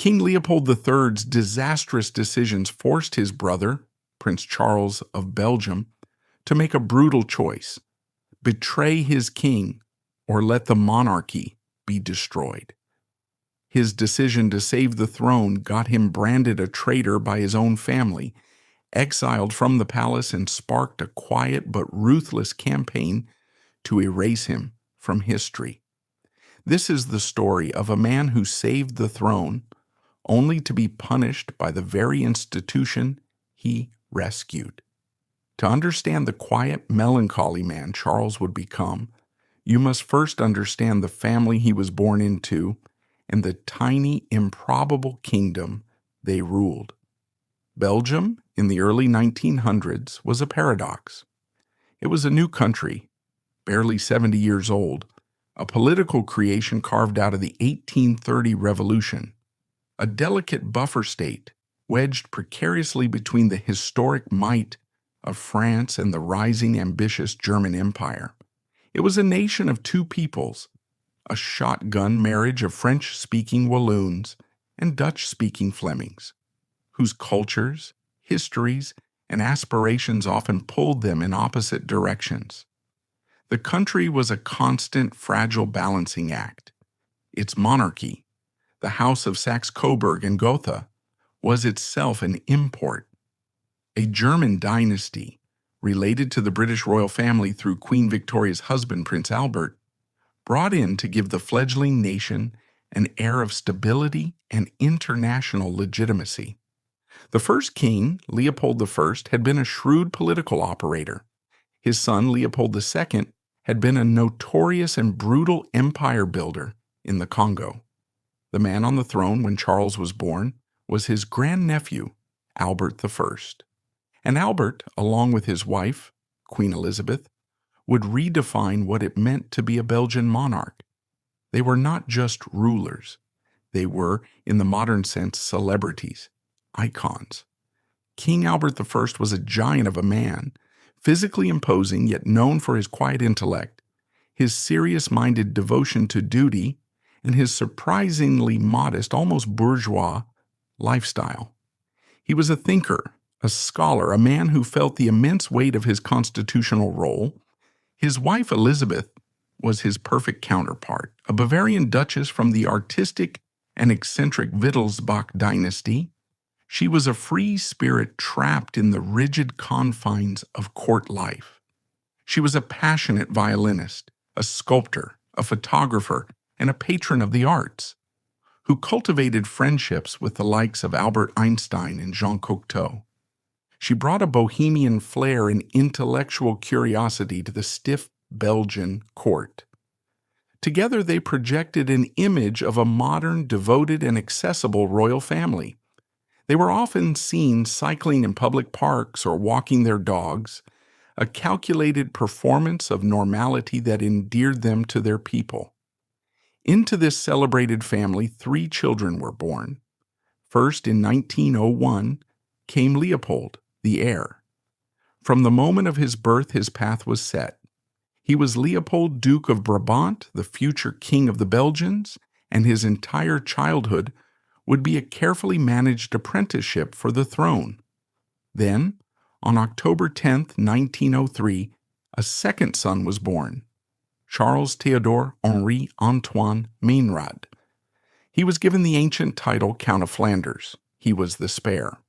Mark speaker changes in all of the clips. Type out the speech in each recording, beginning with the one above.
Speaker 1: King Leopold III's disastrous decisions forced his brother, Prince Charles of Belgium, to make a brutal choice: betray his king or let the monarchy be destroyed. His decision to save the throne got him branded a traitor by his own family, exiled from the palace, and sparked a quiet but ruthless campaign to erase him from history. This is the story of a man who saved the throne only to be punished by the very institution he rescued. To understand the quiet, melancholy man Charles would become, you must first understand the family he was born into and the tiny, improbable kingdom they ruled. Belgium, in the early 1900s, was a paradox. It was a new country, barely 70 years old, a political creation carved out of the 1830 revolution, a delicate buffer state wedged precariously between the historic might of France and the rising, ambitious German Empire. It was a nation of two peoples, a shotgun marriage of French-speaking Walloons and Dutch-speaking Flemings, whose cultures, histories, and aspirations often pulled them in opposite directions. The country was a constant, fragile balancing act. Its monarchy, the House of Saxe-Coburg and Gotha, was itself an import. A German dynasty, related to the British royal family through Queen Victoria's husband, Prince Albert, brought in to give the fledgling nation an air of stability and international legitimacy. The first king, Leopold I, had been a shrewd political operator. His son, Leopold II, had been a notorious and brutal empire builder in the Congo. The man on the throne when Charles was born was his grandnephew, Albert I. And Albert, along with his wife, Queen Elizabeth, would redefine what it meant to be a Belgian monarch. They were not just rulers. They were, in the modern sense, celebrities, icons. King Albert I was a giant of a man, physically imposing yet known for his quiet intellect, his serious-minded devotion to duty, and his surprisingly modest, almost bourgeois, lifestyle. He was a thinker, a scholar, a man who felt the immense weight of his constitutional role. His wife Elizabeth was his perfect counterpart, a Bavarian duchess from the artistic and eccentric Wittelsbach dynasty. She was a free spirit trapped in the rigid confines of court life. She was a passionate violinist, a sculptor, a photographer, and a patron of the arts, who cultivated friendships with the likes of Albert Einstein and Jean Cocteau. She brought a bohemian flair and intellectual curiosity to the stiff Belgian court. Together they projected an image of a modern, devoted, and accessible royal family. They were often seen cycling in public parks or walking their dogs, a calculated performance of normality that endeared them to their people. Into this celebrated family, 3 children were born. First, in 1901, came Leopold, the heir. From the moment of his birth, his path was set. He was Leopold, Duke of Brabant, the future king of the Belgians, and his entire childhood would be a carefully managed apprenticeship for the throne. Then, on October 10, 1903, a second son was born, Charles Theodore Henri Antoine Meinrad. He was given the ancient title Count of Flanders. He was the spare.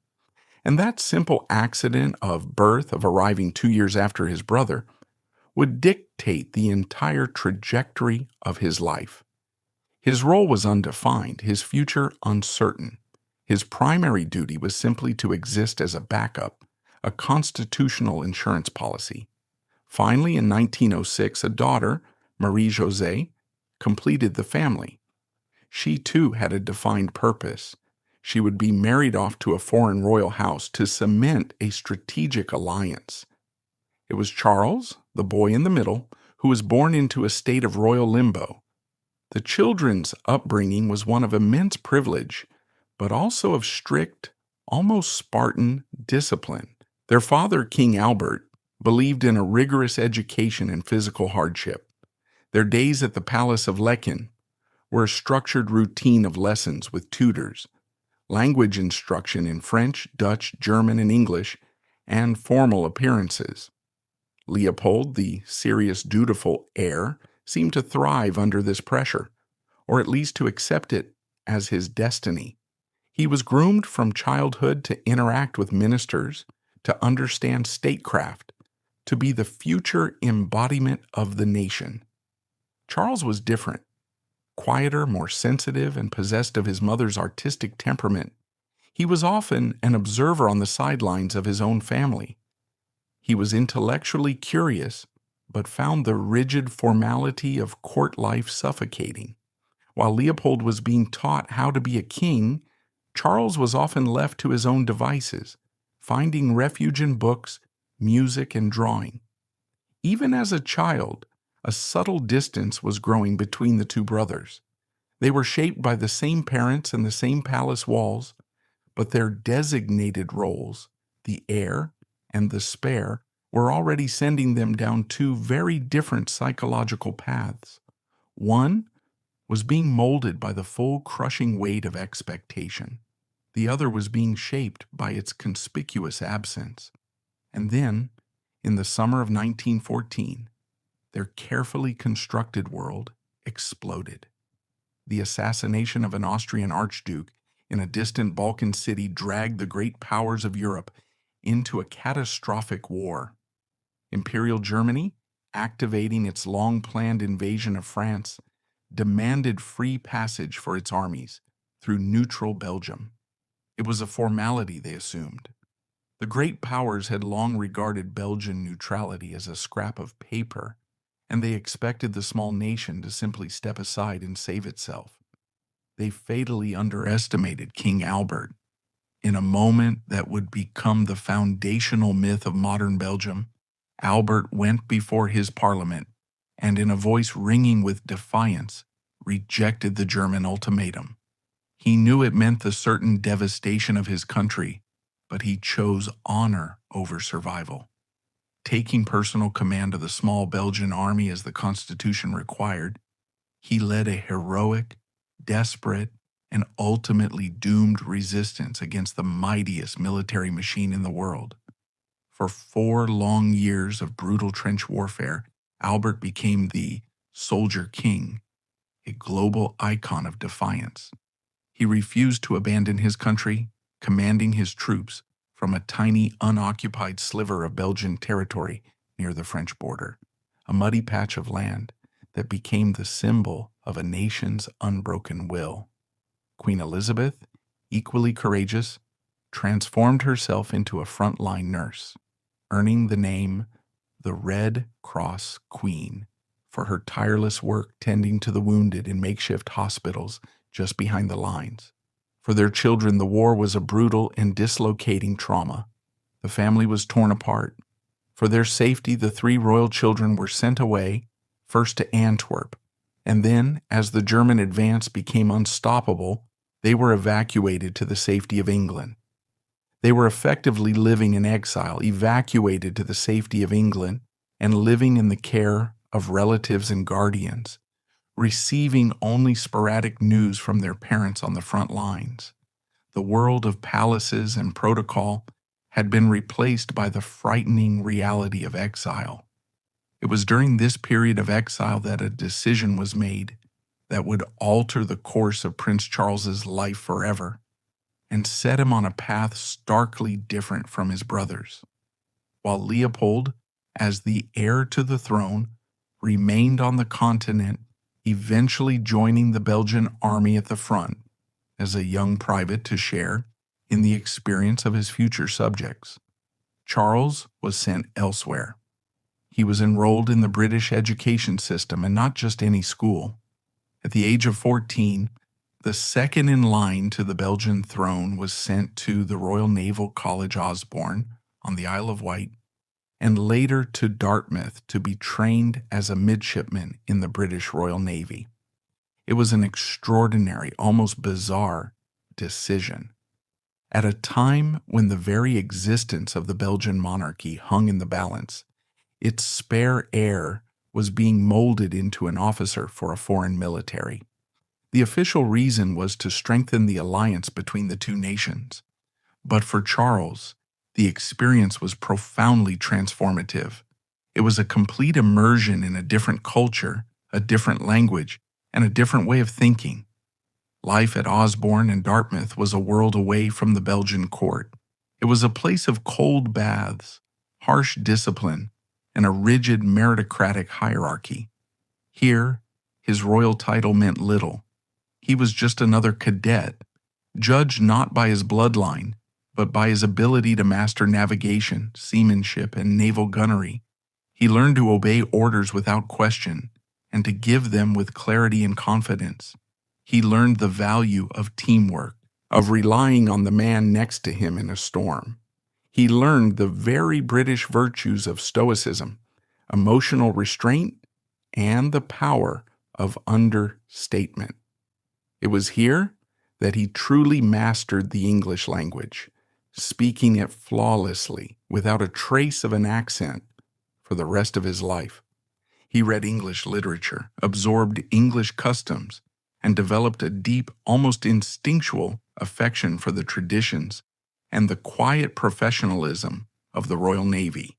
Speaker 1: And that simple accident of birth, of arriving 2 years after his brother, would dictate the entire trajectory of his life. His role was undefined, his future uncertain. His primary duty was simply to exist as a backup, a constitutional insurance policy. Finally, in 1906, a daughter, Marie-Josée, completed the family. She too had a defined purpose. She would be married off to a foreign royal house to cement a strategic alliance. It was Charles, the boy in the middle, who was born into a state of royal limbo. The children's upbringing was one of immense privilege, but also of strict, almost Spartan discipline. Their father, King Albert, believed in a rigorous education and physical hardship. Their days at the Palace of Lecken were a structured routine of lessons with tutors, language instruction in French, Dutch, German, and English, and formal appearances. Leopold, the serious, dutiful heir, seemed to thrive under this pressure, or at least to accept it as his destiny. He was groomed from childhood to interact with ministers, to understand statecraft, to be the future embodiment of the nation. Charles was different, quieter, more sensitive, and possessed of his mother's artistic temperament. He was often an observer on the sidelines of his own family. He was intellectually curious, but found the rigid formality of court life suffocating. While Leopold was being taught how to be a king, Charles was often left to his own devices, finding refuge in books, music, and drawing. Even as a child, a subtle distance was growing between the two brothers. They were shaped by the same parents and the same palace walls, but their designated roles, the heir and the spare, were already sending them down two very different psychological paths. One was being molded by the full crushing weight of expectation. The other was being shaped by its conspicuous absence. And then, in the summer of 1914, their carefully constructed world exploded. The assassination of an Austrian archduke in a distant Balkan city dragged the great powers of Europe into a catastrophic war. Imperial Germany, activating its long-planned invasion of France, demanded free passage for its armies through neutral Belgium. It was a formality, they assumed. The great powers had long regarded Belgian neutrality as a scrap of paper, and they expected the small nation to simply step aside and save itself. They fatally underestimated King Albert. In a moment that would become the foundational myth of modern Belgium, Albert went before his parliament and, in a voice ringing with defiance, rejected the German ultimatum. He knew it meant the certain devastation of his country, but he chose honor over survival. Taking personal command of the small Belgian army as the Constitution required, he led a heroic, desperate, and ultimately doomed resistance against the mightiest military machine in the world. For 4 long years of brutal trench warfare, Albert became the soldier king, a global icon of defiance. He refused to abandon his country, commanding his troops from a tiny, unoccupied sliver of Belgian territory near the French border, a muddy patch of land that became the symbol of a nation's unbroken will. Queen Elizabeth, equally courageous, transformed herself into a frontline nurse, earning the name the Red Cross Queen for her tireless work tending to the wounded in makeshift hospitals just behind the lines. For their children, the war was a brutal and dislocating trauma. The family was torn apart. For their safety, the 3 royal children were sent away, first to Antwerp, and then, as the German advance became unstoppable, they were evacuated to the safety of England. They were effectively living in exile, evacuated to the safety of England, and living in the care of relatives and guardians, receiving only sporadic news from their parents on the front lines. The world of palaces and protocol had been replaced by the frightening reality of exile. It was during this period of exile that a decision was made that would alter the course of Prince Charles's life forever and set him on a path starkly different from his brothers. While Leopold, as the heir to the throne, remained on the continent, eventually joining the Belgian army at the front as a young private to share in the experience of his future subjects, Charles was sent elsewhere. He was enrolled in the British education system, and not just any school. At the age of 14, the second in line to the Belgian throne was sent to the Royal Naval College Osborne on the Isle of Wight, and later to Dartmouth to be trained as a midshipman in the British Royal Navy. It was an extraordinary, almost bizarre decision. At a time when the very existence of the Belgian monarchy hung in the balance, its spare heir was being molded into an officer for a foreign military. The official reason was to strengthen the alliance between the two nations. But for Charles, the experience was profoundly transformative. It was a complete immersion in a different culture, a different language, and a different way of thinking. Life at Osborne and Dartmouth was a world away from the Belgian court. It was a place of cold baths, harsh discipline, and a rigid meritocratic hierarchy. Here, his royal title meant little. He was just another cadet, judged not by his bloodline, but by his ability to master navigation, seamanship, and naval gunnery. He learned to obey orders without question and to give them with clarity and confidence. He learned the value of teamwork, of relying on the man next to him in a storm. He learned the very British virtues of stoicism, emotional restraint, and the power of understatement. It was here that he truly mastered the English language, speaking it flawlessly, without a trace of an accent, for the rest of his life. He read English literature, absorbed English customs, and developed a deep, almost instinctual affection for the traditions and the quiet professionalism of the Royal Navy.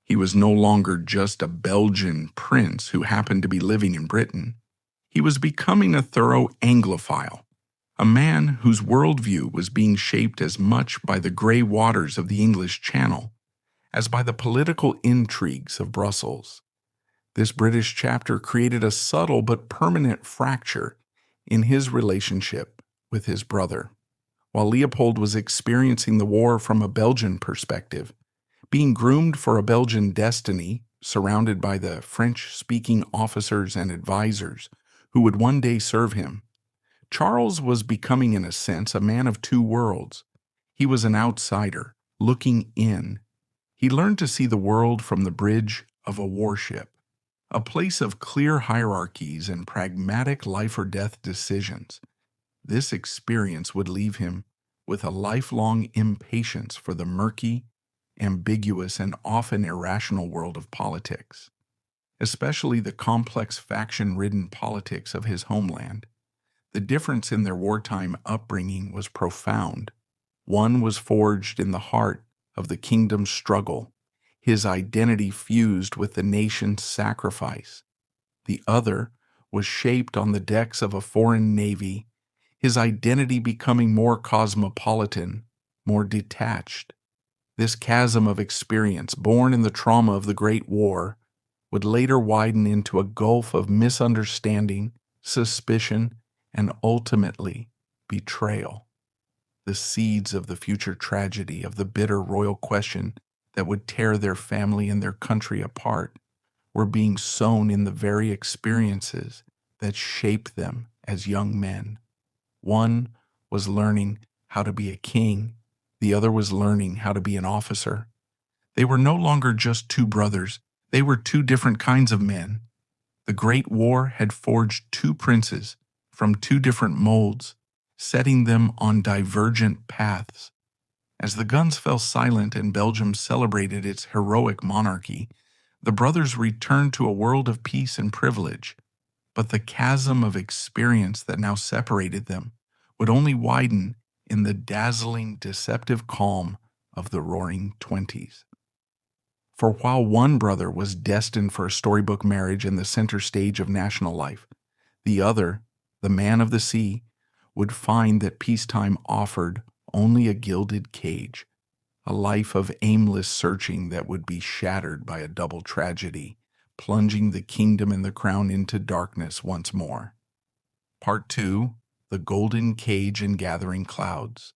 Speaker 1: He was no longer just a Belgian prince who happened to be living in Britain. He was becoming a thorough Anglophile, a man whose worldview was being shaped as much by the gray waters of the English Channel as by the political intrigues of Brussels. This British chapter created a subtle but permanent fracture in his relationship with his brother. While Leopold was experiencing the war from a Belgian perspective, being groomed for a Belgian destiny, surrounded by the French-speaking officers and advisors who would one day serve him, Charles was becoming, in a sense, a man of two worlds. He was an outsider, looking in. He learned to see the world from the bridge of a warship, a place of clear hierarchies and pragmatic life-or-death decisions. This experience would leave him with a lifelong impatience for the murky, ambiguous, and often irrational world of politics, especially the complex faction-ridden politics of his homeland. The difference in their wartime upbringing was profound. One was forged in the heart of the kingdom's struggle, his identity fused with the nation's sacrifice. The other was shaped on the decks of a foreign navy, his identity becoming more cosmopolitan, more detached. This chasm of experience, born in the trauma of the Great War, would later widen into a gulf of misunderstanding, suspicion, and ultimately betrayal. The seeds of the future tragedy of the bitter royal question that would tear their family and their country apart were being sown in the very experiences that shaped them as young men. One was learning how to be a king, the other was learning how to be an officer. They were no longer just two brothers, they were two different kinds of men. The Great War had forged two princes from two different molds, setting them on divergent paths. As the guns fell silent and Belgium celebrated its heroic monarchy, the brothers returned to a world of peace and privilege. But the chasm of experience that now separated them would only widen in the dazzling, deceptive calm of the Roaring Twenties. For while one brother was destined for a storybook marriage and the center stage of national life, the other, the man of the sea, would find that peacetime offered only a gilded cage, a life of aimless searching that would be shattered by a double tragedy, plunging the kingdom and the crown into darkness once more. Part 2, The Golden Cage and Gathering Clouds.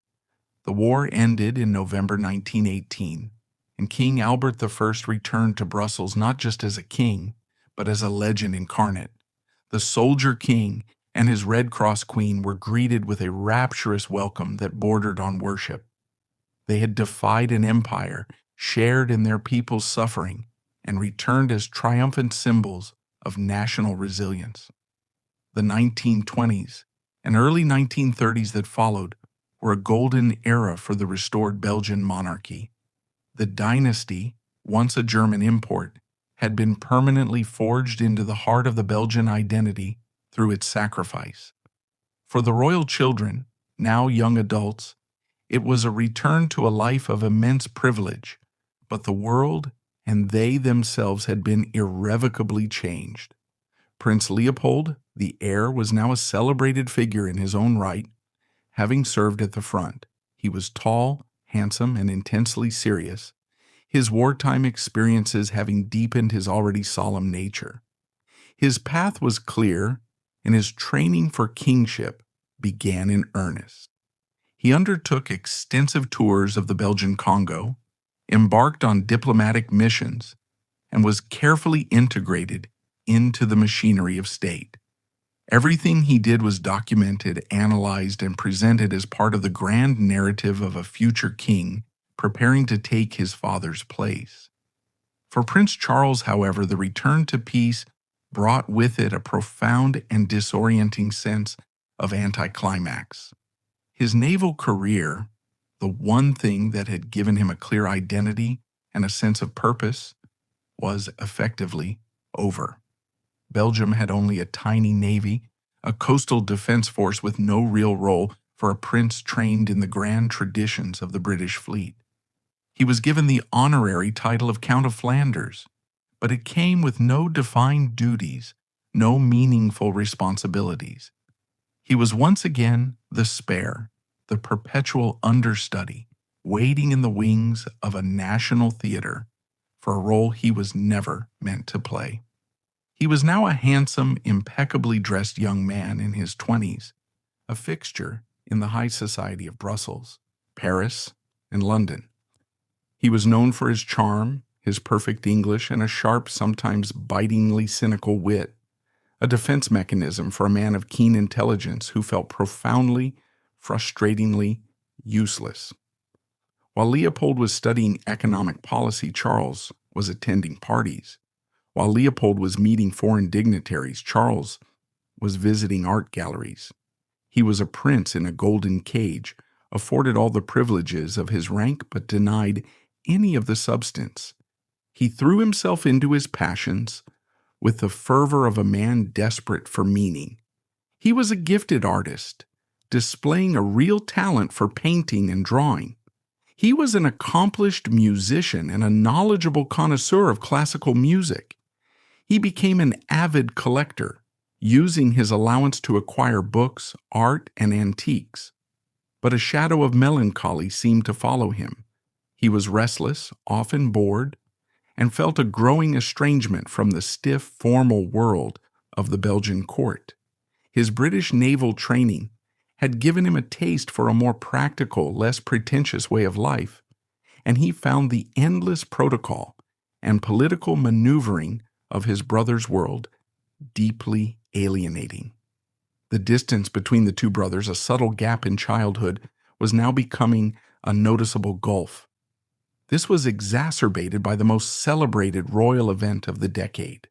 Speaker 1: The war ended in November 1918, and King Albert I returned to Brussels not just as a king, but as a legend incarnate. The soldier king and his Red Cross queen were greeted with a rapturous welcome that bordered on worship. They had defied an empire, shared in their people's suffering, and returned as triumphant symbols of national resilience. The 1920s and early 1930s that followed were a golden era for the restored Belgian monarchy. The dynasty, once a German import, had been permanently forged into the heart of the Belgian identity through its sacrifice. For the royal children, now young adults, it was a return to a life of immense privilege, but the world and they themselves had been irrevocably changed. Prince Leopold, the heir, was now a celebrated figure in his own right, having served at the front. He was tall, handsome, and intensely serious, his wartime experiences having deepened his already solemn nature. His path was clear, and his training for kingship began in earnest. He undertook extensive tours of the Belgian Congo, embarked on diplomatic missions, and was carefully integrated into the machinery of state. Everything he did was documented, analyzed, and presented as part of the grand narrative of a future king preparing to take his father's place. For Prince Charles, however, the return to peace brought with it a profound and disorienting sense of anticlimax. His naval career, the one thing that had given him a clear identity and a sense of purpose, was effectively over. Belgium had only a tiny navy, a coastal defense force with no real role for a prince trained in the grand traditions of the British fleet. He was given the honorary title of Count of Flanders, but it came with no defined duties, no meaningful responsibilities. He was once again the spare, the perpetual understudy, waiting in the wings of a national theater for a role he was never meant to play. He was now a handsome, impeccably dressed young man in his 20s, a fixture in the high society of Brussels, Paris, and London. He was known for his charm, his perfect English, and a sharp, sometimes bitingly cynical wit, a defense mechanism for a man of keen intelligence who felt profoundly, frustratingly useless. While Leopold was studying economic policy, Charles was attending parties. While Leopold was meeting foreign dignitaries, Charles was visiting art galleries. He was a prince in a golden cage, afforded all the privileges of his rank but denied any of the substance. He threw himself into his passions with the fervor of a man desperate for meaning. He was a gifted artist, displaying a real talent for painting and drawing. He was an accomplished musician and a knowledgeable connoisseur of classical music. He became an avid collector, using his allowance to acquire books, art, and antiques. But a shadow of melancholy seemed to follow him. He was restless, often bored, and felt a growing estrangement from the stiff, formal world of the Belgian court. His British naval training had given him a taste for a more practical, less pretentious way of life, and he found the endless protocol and political maneuvering of his brother's world deeply alienating. The distance between the two brothers, a subtle gap in childhood, was now becoming a noticeable gulf. This was exacerbated by the most celebrated royal event of the decade.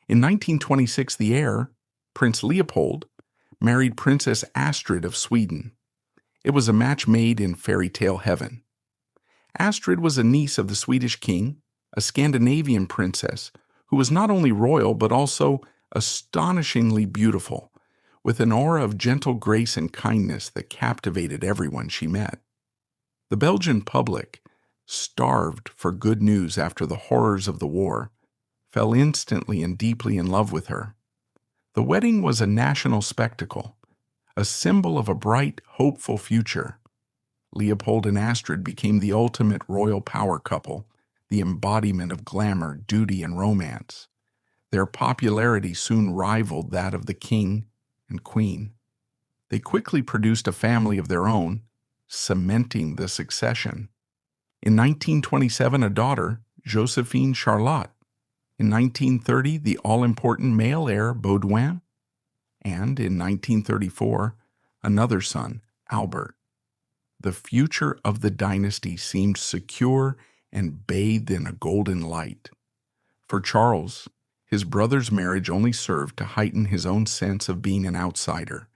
Speaker 1: In 1926, the heir, Prince Leopold, married Princess Astrid of Sweden. It was a match made in fairy tale heaven. Astrid was a niece of the Swedish king, a Scandinavian princess who was not only royal but also astonishingly beautiful, with an aura of gentle grace and kindness that captivated everyone she met. The Belgian public, starved for good news after the horrors of the war, fell instantly and deeply in love with her. The wedding was a national spectacle, a symbol of a bright, hopeful future. Leopold and Astrid became the ultimate royal power couple, the embodiment of glamour, duty, and romance. Their popularity soon rivaled that of the king and queen. They quickly produced a family of their own, cementing the succession. In 1927, a daughter, Josephine Charlotte. In 1930, the all-important male heir, Baudouin. And in 1934, another son, Albert. The future of the dynasty seemed secure and bathed in a golden light. For Charles, his brother's marriage only served to heighten his own sense of being an outsider.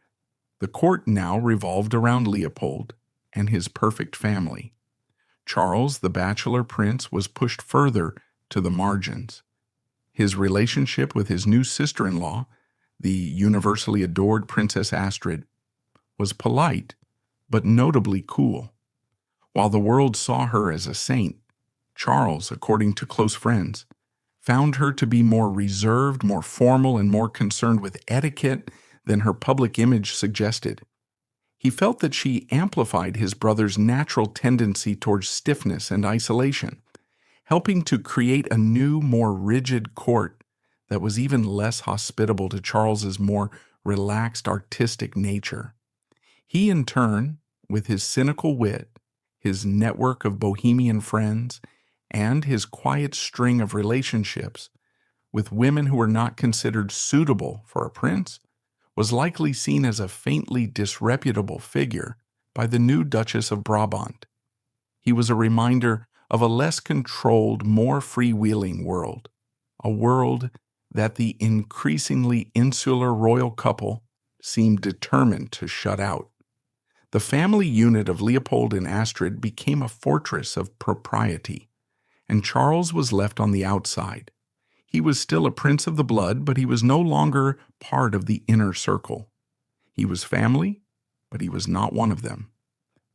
Speaker 1: The court now revolved around Leopold and his perfect family. Charles, the bachelor prince, was pushed further to the margins. His relationship with his new sister-in-law, the universally adored Princess Astrid, was polite, but notably cool. While the world saw her as a saint, Charles, according to close friends, found her to be more reserved, more formal, and more concerned with etiquette than her public image suggested. He felt that she amplified his brother's natural tendency towards stiffness and isolation, helping to create a new, more rigid court that was even less hospitable to Charles's more relaxed artistic nature. He, in turn, with his cynical wit, his network of bohemian friends, and his quiet string of relationships with women who were not considered suitable for a prince, was likely seen as a faintly disreputable figure by the new Duchess of Brabant. He was a reminder of a less controlled, more freewheeling world, a world that the increasingly insular royal couple seemed determined to shut out. The family unit of Leopold and Astrid became a fortress of propriety, and Charles was left on the outside. He was still a prince of the blood, but he was no longer part of the inner circle. He was family, but he was not one of them.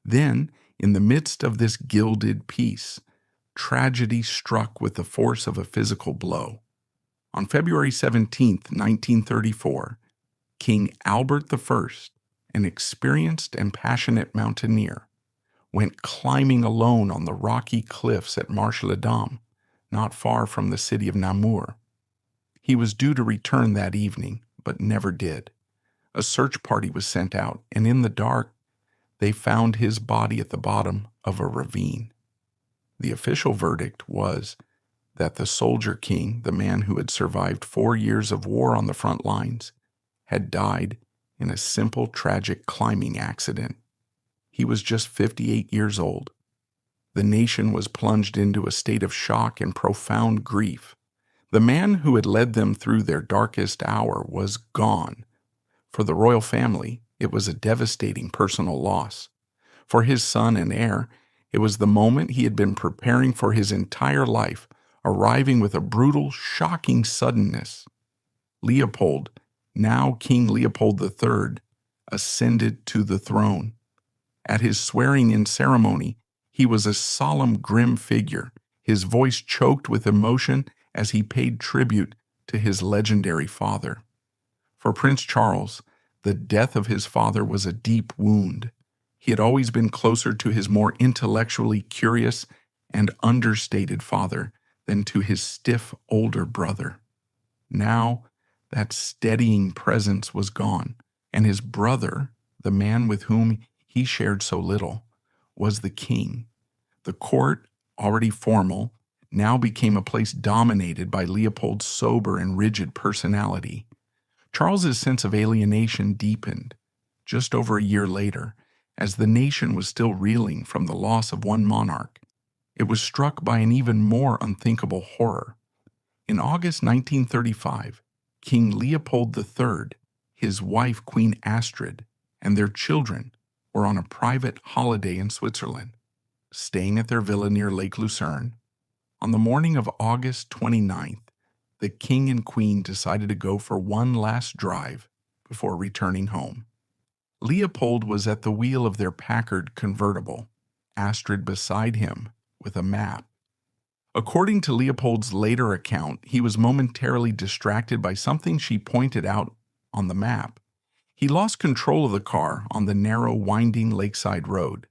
Speaker 1: Then, in the midst of this gilded peace, tragedy struck with the force of a physical blow. On February 17, 1934, King Albert I, an experienced and passionate mountaineer, went climbing alone on the rocky cliffs at Marche-les-Dames, not far from the city of Namur. He was due to return that evening, but never did. A search party was sent out, and in the dark, they found his body at the bottom of a ravine. The official verdict was that the soldier king, the man who had survived 4 years of war on the front lines, had died in a simple, tragic climbing accident. He was just 58 years old. The nation was plunged into a state of shock and profound grief. The man who had led them through their darkest hour was gone. For the royal family, it was a devastating personal loss. For his son and heir, it was the moment he had been preparing for his entire life, arriving with a brutal, shocking suddenness. Leopold, now King Leopold III, ascended to the throne. At his swearing-in ceremony, he was a solemn, grim figure, his voice choked with emotion as he paid tribute to his legendary father. For Prince Charles, the death of his father was a deep wound. He had always been closer to his more intellectually curious and understated father than to his stiff older brother. Now, that steadying presence was gone, and his brother, the man with whom he shared so little, was the king. The court, already formal, now became a place dominated by Leopold's sober and rigid personality. Charles's sense of alienation deepened just over a year later, as the nation was still reeling from the loss of one monarch. It was struck by an even more unthinkable horror. In August 1935, King Leopold III, his wife Queen Astrid, and their children were on a private holiday in Switzerland, staying at their villa near Lake Lucerne. On the morning of August 29th, the king and queen decided to go for one last drive before returning home. Leopold was at the wheel of their Packard convertible, Astrid beside him with a map. According to Leopold's later account, he was momentarily distracted by something she pointed out on the map. He lost control of the car on the narrow, winding lakeside road.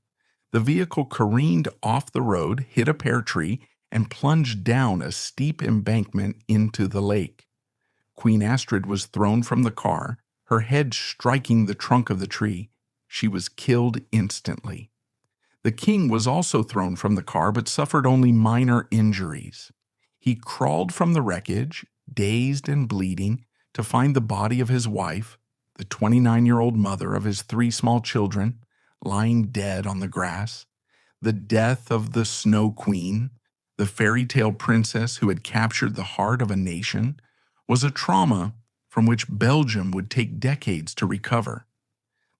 Speaker 1: The vehicle careened off the road, hit a pear tree, and plunged down a steep embankment into the lake. Queen Astrid was thrown from the car, her head striking the trunk of the tree. She was killed instantly. The king was also thrown from the car but suffered only minor injuries. He crawled from the wreckage, dazed and bleeding, to find the body of his wife, the 29-year-old mother of his 3 small children, lying dead on the grass. The death of the Snow Queen, the fairy tale princess who had captured the heart of a nation, was a trauma from which Belgium would take decades to recover.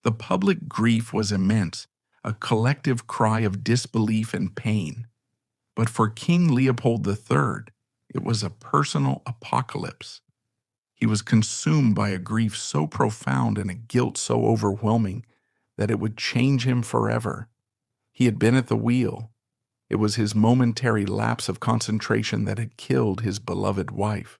Speaker 1: The public grief was immense, a collective cry of disbelief and pain. But for King Leopold III, it was a personal apocalypse. He was consumed by a grief so profound and a guilt so overwhelming that it would change him forever. He had been at the wheel. It was his momentary lapse of concentration that had killed his beloved wife.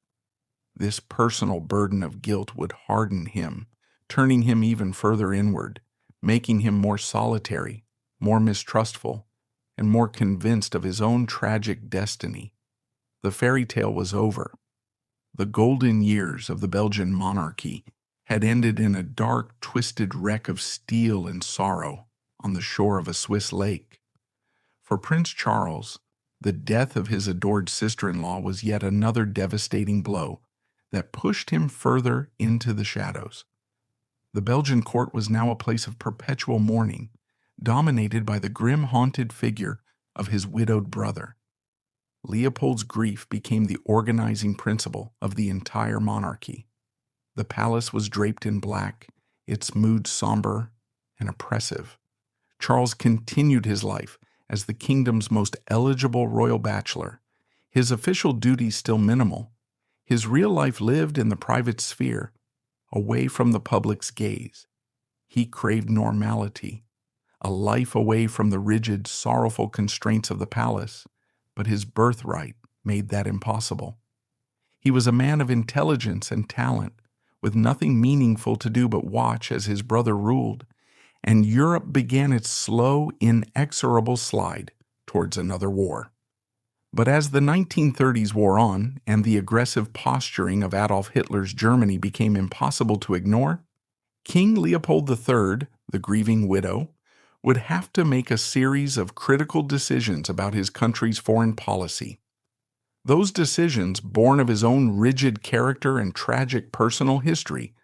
Speaker 1: This personal burden of guilt would harden him, turning him even further inward, making him more solitary, more mistrustful, and more convinced of his own tragic destiny. The fairy tale was over. The golden years of the Belgian monarchy had ended in a dark, twisted wreck of steel and sorrow on the shore of a Swiss lake. For Prince Charles, the death of his adored sister-in-law was yet another devastating blow that pushed him further into the shadows. The Belgian court was now a place of perpetual mourning, dominated by the grim, haunted figure of his widowed brother. Leopold's grief became the organizing principle of the entire monarchy. The palace was draped in black, its mood somber and oppressive. Charles continued his life as the kingdom's most eligible royal bachelor, his official duties still minimal. His real life lived in the private sphere, away from the public's gaze. He craved normality, a life away from the rigid, sorrowful constraints of the palace, but his birthright made that impossible. He was a man of intelligence and talent, with nothing meaningful to do but watch as his brother ruled, and Europe began its slow, inexorable slide towards another war. But as the 1930s wore on and the aggressive posturing of Adolf Hitler's Germany became impossible to ignore, King Leopold III, the grieving widow, would have to make a series of critical decisions about his country's foreign policy. Those decisions, born of his own rigid character and tragic personal history,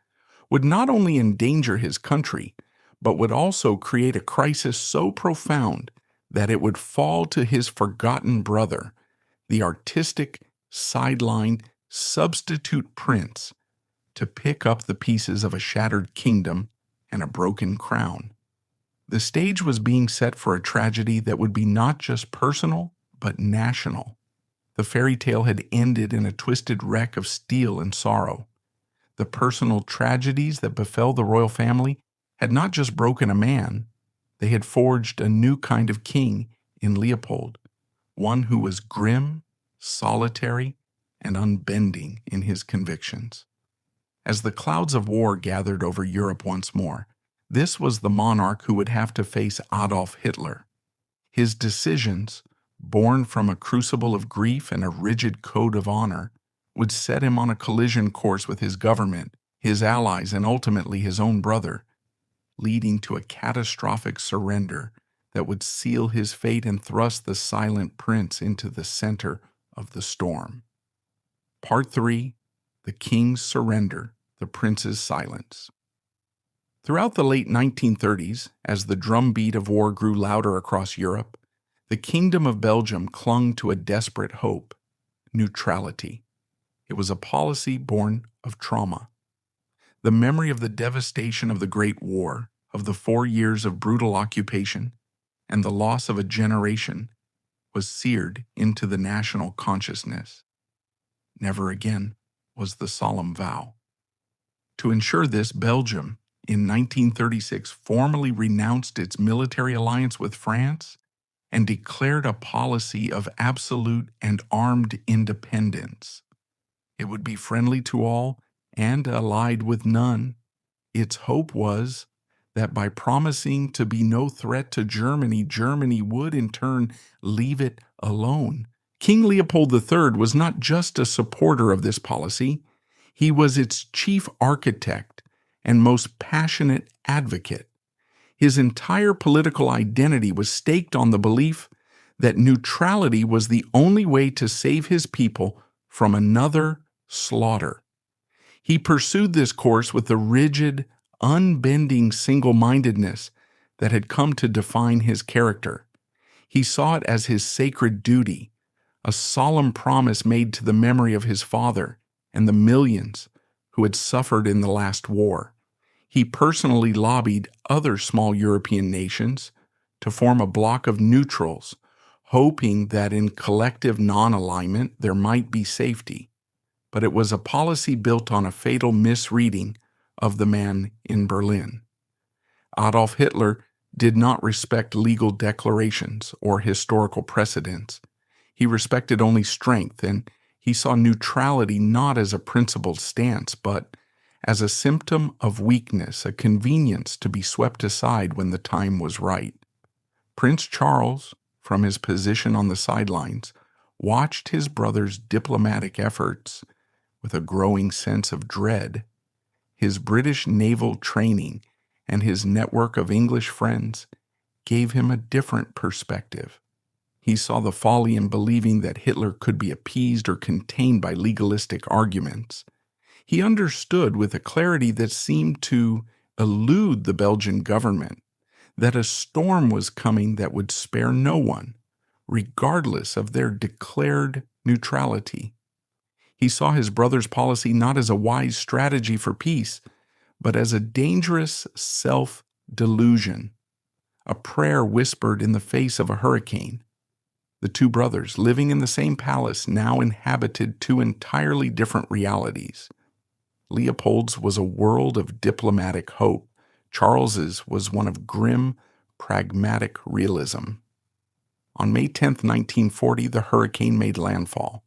Speaker 1: would not only endanger his country, but would also create a crisis so profound that it would fall to his forgotten brother, the artistic, sidelined, substitute prince, to pick up the pieces of a shattered kingdom and a broken crown. The stage was being set for a tragedy that would be not just personal, but national. The fairy tale had ended in a twisted wreck of steel and sorrow. The personal tragedies that befell the royal family had not just broken a man, they had forged a new kind of king in Leopold, one who was grim, solitary, and unbending in his convictions. As the clouds of war gathered over Europe once more, this was the monarch who would have to face Adolf Hitler. His decisions, born from a crucible of grief and a rigid code of honor, would set him on a collision course with his government, his allies, and ultimately his own brother, leading to a catastrophic surrender that would seal his fate and thrust the silent prince into the center of the storm. Part 3: The King's Surrender, the Prince's Silence. Throughout the late 1930s, as the drumbeat of war grew louder across Europe, the Kingdom of Belgium clung to a desperate hope: neutrality. It was a policy born of trauma. The memory of the devastation of the Great War, of the 4 years of brutal occupation, and the loss of a generation was seared into the national consciousness. Never again was the solemn vow. To ensure this, Belgium, in 1936, formally renounced its military alliance with France and declared a policy of absolute and armed independence. It would be friendly to all and allied with none. Its hope was that by promising to be no threat to Germany, Germany would in turn leave it alone. King Leopold III was not just a supporter of this policy, he was its chief architect and most passionate advocate. His entire political identity was staked on the belief that neutrality was the only way to save his people from another slaughter. He pursued this course with the rigid, unbending single-mindedness that had come to define his character. He saw it as his sacred duty, a solemn promise made to the memory of his father and the millions who had suffered in the last war. He personally lobbied other small European nations to form a bloc of neutrals, hoping that in collective non-alignment there might be safety. But it was a policy built on a fatal misreading of the man in Berlin. Adolf Hitler did not respect legal declarations or historical precedents. He respected only strength, and he saw neutrality not as a principled stance, but as a symptom of weakness, a convenience to be swept aside when the time was right. Prince Charles, from his position on the sidelines, watched his brother's diplomatic efforts with a growing sense of dread. His British naval training and his network of English friends gave him a different perspective. He saw the folly in believing that Hitler could be appeased or contained by legalistic arguments. He understood with a clarity that seemed to elude the Belgian government that a storm was coming that would spare no one, regardless of their declared neutrality. He saw his brother's policy not as a wise strategy for peace, but as a dangerous self-delusion, a prayer whispered in the face of a hurricane. The two brothers, living in the same palace, now inhabited two entirely different realities. Leopold's was a world of diplomatic hope. Charles's was one of grim, pragmatic realism. On May 10, 1940, the hurricane made landfall.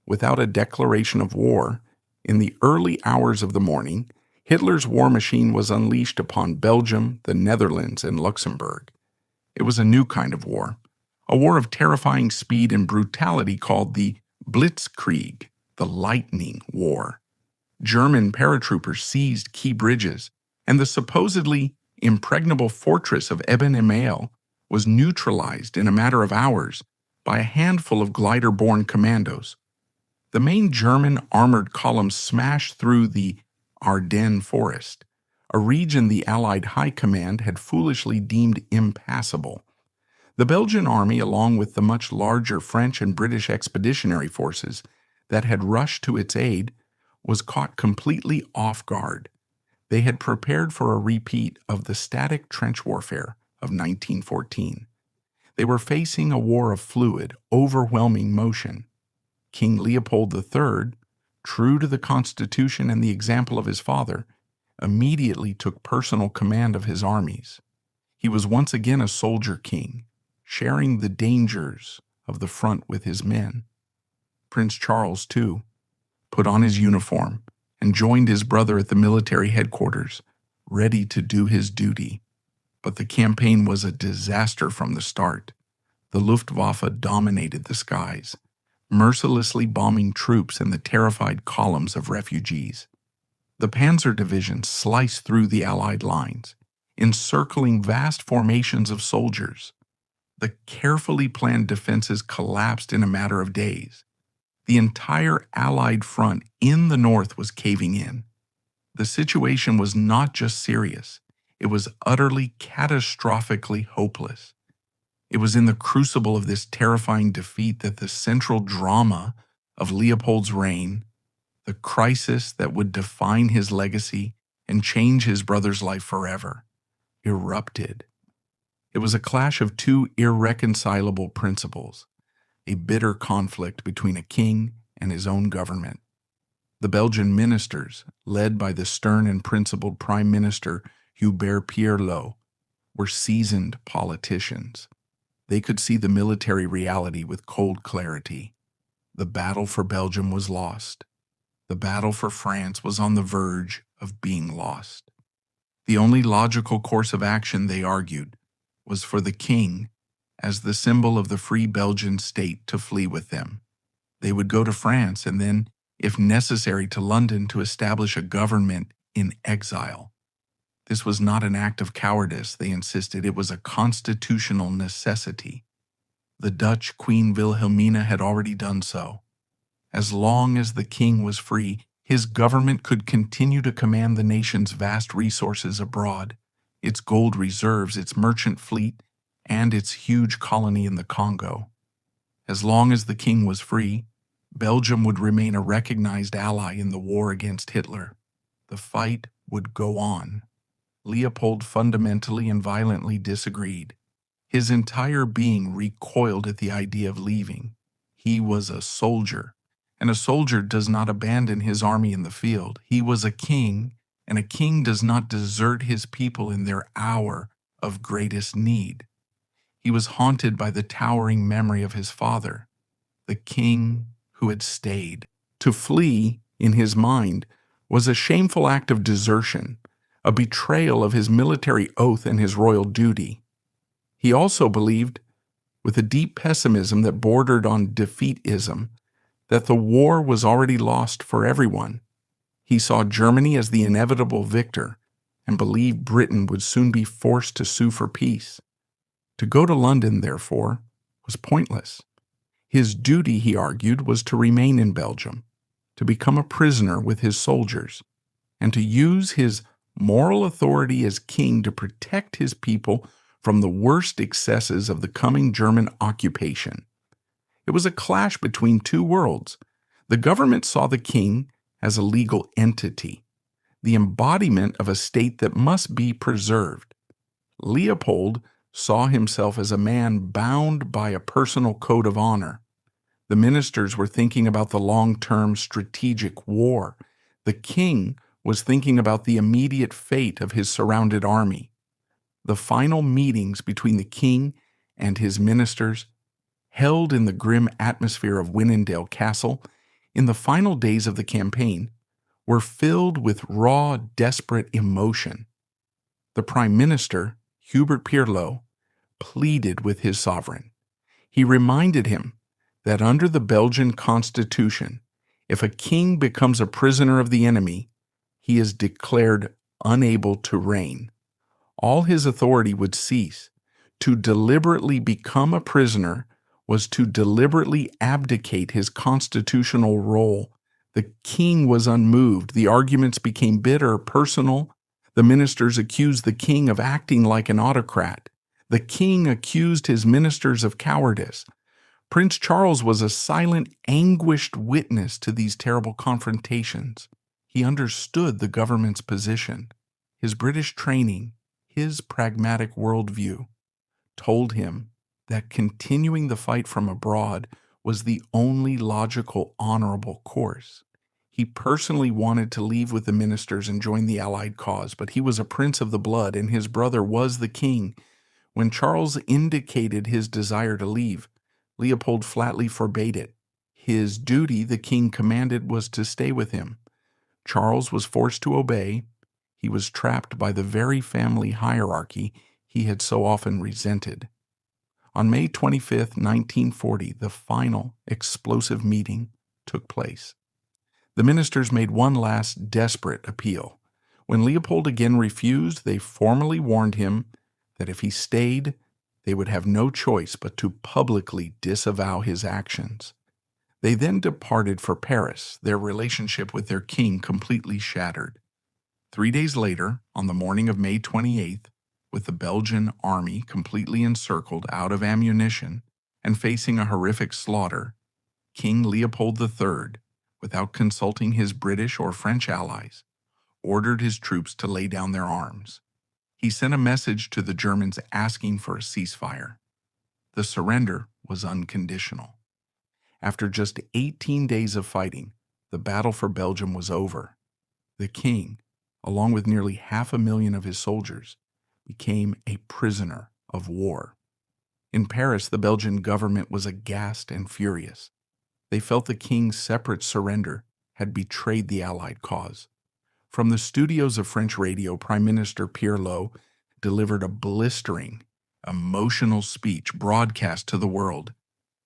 Speaker 1: Without a declaration of war, in the early hours of the morning, Hitler's war machine was unleashed upon Belgium, the Netherlands, and Luxembourg. It was a new kind of war, a war of terrifying speed and brutality called the Blitzkrieg, the Lightning War. German paratroopers seized key bridges, and the supposedly impregnable fortress of Eben-Emael was neutralized in a matter of hours by a handful of glider-borne commandos. The main German armored columns smashed through the Ardennes forest, a region the Allied High Command had foolishly deemed impassable. The Belgian army, along with the much larger French and British expeditionary forces that had rushed to its aid, was caught completely off guard. They had prepared for a repeat of the static trench warfare of 1914. They were facing a war of fluid, overwhelming motion. King Leopold III, true to the Constitution and the example of his father, immediately took personal command of his armies. He was once again a soldier king, sharing the dangers of the front with his men. Prince Charles, too, put on his uniform and joined his brother at the military headquarters, ready to do his duty. But the campaign was a disaster from the start. The Luftwaffe dominated the skies, mercilessly bombing troops and the terrified columns of refugees. The Panzer divisions sliced through the Allied lines, encircling vast formations of soldiers. The carefully planned defenses collapsed in a matter of days. The entire Allied front in the north was caving in. The situation was not just serious, it was utterly, catastrophically hopeless. It was in the crucible of this terrifying defeat that the central drama of Leopold's reign, the crisis that would define his legacy and change his brother's life forever, erupted. It was a clash of two irreconcilable principles, a bitter conflict between a king and his own government. The Belgian ministers, led by the stern and principled Prime Minister Hubert Pierlot, were seasoned politicians. They could see the military reality with cold clarity. The battle for Belgium was lost. The battle for France was on the verge of being lost. The only logical course of action, they argued, was for the king, as the symbol of the free Belgian state, to flee with them. They would go to France and then, if necessary, to London to establish a government in exile. This was not an act of cowardice, they insisted. It was a constitutional necessity. The Dutch Queen Wilhelmina had already done so. As long as the king was free, his government could continue to command the nation's vast resources abroad, its gold reserves, its merchant fleet, and its huge colony in the Congo. As long as the king was free, Belgium would remain a recognized ally in the war against Hitler. The fight would go on. Leopold fundamentally and violently disagreed. His entire being recoiled at the idea of leaving. He was a soldier, and a soldier does not abandon his army in the field. He was a king, and a king does not desert his people in their hour of greatest need. He was haunted by the towering memory of his father, the king who had stayed. To flee, in his mind, was a shameful act of desertion, a betrayal of his military oath and his royal duty. He also believed, with a deep pessimism that bordered on defeatism, that the war was already lost for everyone. He saw Germany as the inevitable victor and believed Britain would soon be forced to sue for peace. To go to London, therefore, was pointless. His duty, he argued, was to remain in Belgium, to become a prisoner with his soldiers, and to use his moral authority as king to protect his people from the worst excesses of the coming German occupation. It was a clash between two worlds. The government saw the king as a legal entity, the embodiment of a state that must be preserved. Leopold saw himself as a man bound by a personal code of honor. The ministers were thinking about the long-term strategic war. The king was thinking about the immediate fate of his surrounded army. The final meetings between the king and his ministers, held in the grim atmosphere of Winnendale Castle in the final days of the campaign, were filled with raw, desperate emotion. The Prime Minister, Hubert Pirlo, pleaded with his sovereign. He reminded him that under the Belgian constitution, if a king becomes a prisoner of the enemy, he is declared unable to reign. All his authority would cease. To deliberately become a prisoner was to deliberately abdicate his constitutional role. The king was unmoved. The arguments became bitter, personal. The ministers accused the king of acting like an autocrat. The king accused his ministers of cowardice. Prince Charles was a silent, anguished witness to these terrible confrontations. He understood the government's position. His British training, his pragmatic worldview, told him that continuing the fight from abroad was the only logical, honorable course. He personally wanted to leave with the ministers and join the Allied cause, but he was a prince of the blood, and his brother was the king. When Charles indicated his desire to leave, Leopold flatly forbade it. His duty, the king commanded, was to stay with him. Charles was forced to obey. He was trapped by the very family hierarchy he had so often resented. On May 25, 1940, the final explosive meeting took place. The ministers made one last desperate appeal. When Leopold again refused, they formally warned him that if he stayed, they would have no choice but to publicly disavow his actions. They then departed for Paris, their relationship with their king completely shattered. 3 days later, on the morning of May 28th, with the Belgian army completely encircled, out of ammunition, and facing a horrific slaughter, King Leopold III, without consulting his British or French allies, ordered his troops to lay down their arms. He sent a message to the Germans asking for a ceasefire. The surrender was unconditional. After just 18 days of fighting, the battle for Belgium was over. The king, along with nearly 500,000 of his soldiers, became a prisoner of war. In Paris, the Belgian government was aghast and furious. They felt the king's separate surrender had betrayed the Allied cause. From the studios of French radio, Prime Minister Pirlo delivered a blistering, emotional speech broadcast to the world.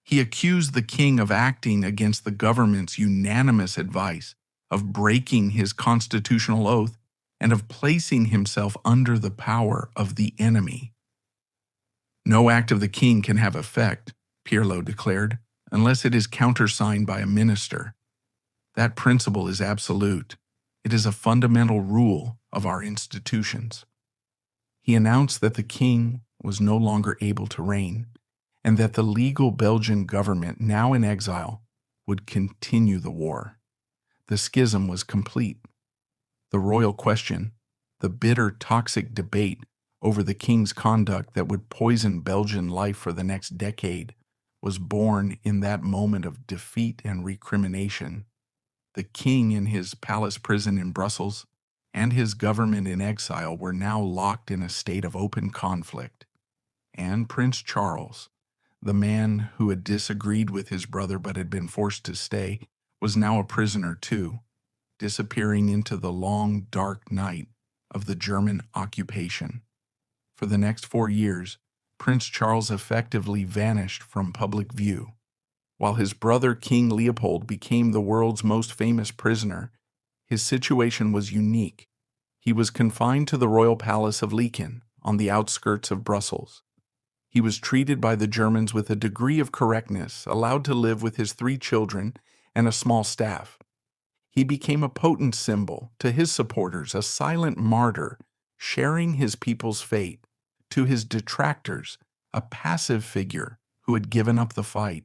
Speaker 1: He accused the king of acting against the government's unanimous advice, of breaking his constitutional oath, and of placing himself under the power of the enemy. No act of the king can have effect, Pirlo declared, unless it is countersigned by a minister. That principle is absolute. It is a fundamental rule of our institutions. He announced that the king was no longer able to reign, and that the legal Belgian government, now in exile, would continue the war. The schism was complete. The royal question, the bitter, toxic debate over the king's conduct that would poison Belgian life for the next decade, was born in that moment of defeat and recrimination. The king in his palace prison in Brussels and his government in exile were now locked in a state of open conflict. And Prince Charles, the man who had disagreed with his brother but had been forced to stay, was now a prisoner too, disappearing into the long, dark night of the German occupation. For the next 4 years, Prince Charles effectively vanished from public view. While his brother King Leopold became the world's most famous prisoner, his situation was unique. He was confined to the royal palace of Laeken on the outskirts of Brussels. He was treated by the Germans with a degree of correctness, allowed to live with his 3 children and a small staff. He became a potent symbol, to his supporters a silent martyr, sharing his people's fate, to his detractors a passive figure who had given up the fight.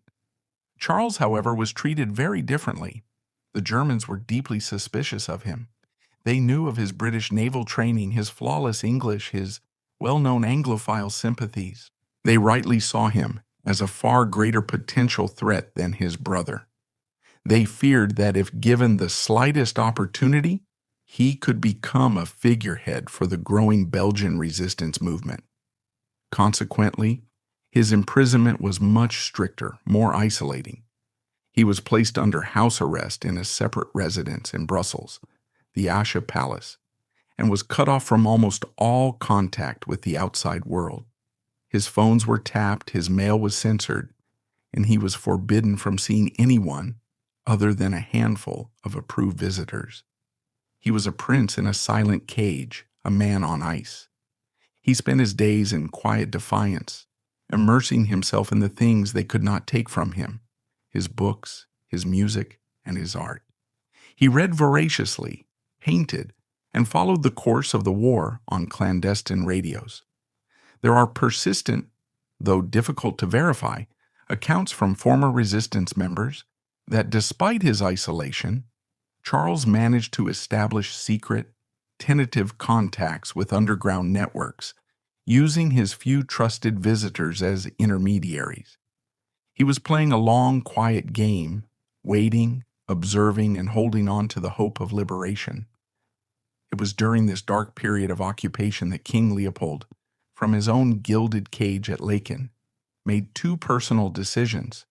Speaker 1: Charles, however, was treated very differently. The Germans were deeply suspicious of him. They knew of his British naval training, his flawless English, his well-known Anglophile sympathies. They rightly saw him as a far greater potential threat than his brother. They feared that if given the slightest opportunity, he could become a figurehead for the growing Belgian resistance movement. Consequently, his imprisonment was much stricter, more isolating. He was placed under house arrest in a separate residence in Brussels, the Asche Palace, and was cut off from almost all contact with the outside world. His phones were tapped, his mail was censored, and he was forbidden from seeing anyone other than a handful of approved visitors. He was a prince in a silent cage, a man on ice. He spent his days in quiet defiance, immersing himself in the things they could not take from him, his books, his music, and his art. He read voraciously, painted, and followed the course of the war on clandestine radios. There are persistent, though difficult to verify, accounts from former resistance members that despite his isolation, Charles managed to establish secret, tentative contacts with underground networks, using his few trusted visitors as intermediaries. He was playing a long, quiet game, waiting, observing, and holding on to the hope of liberation. It was during this dark period of occupation that King Leopold, from his own gilded cage at Laeken, made 2 personal decisions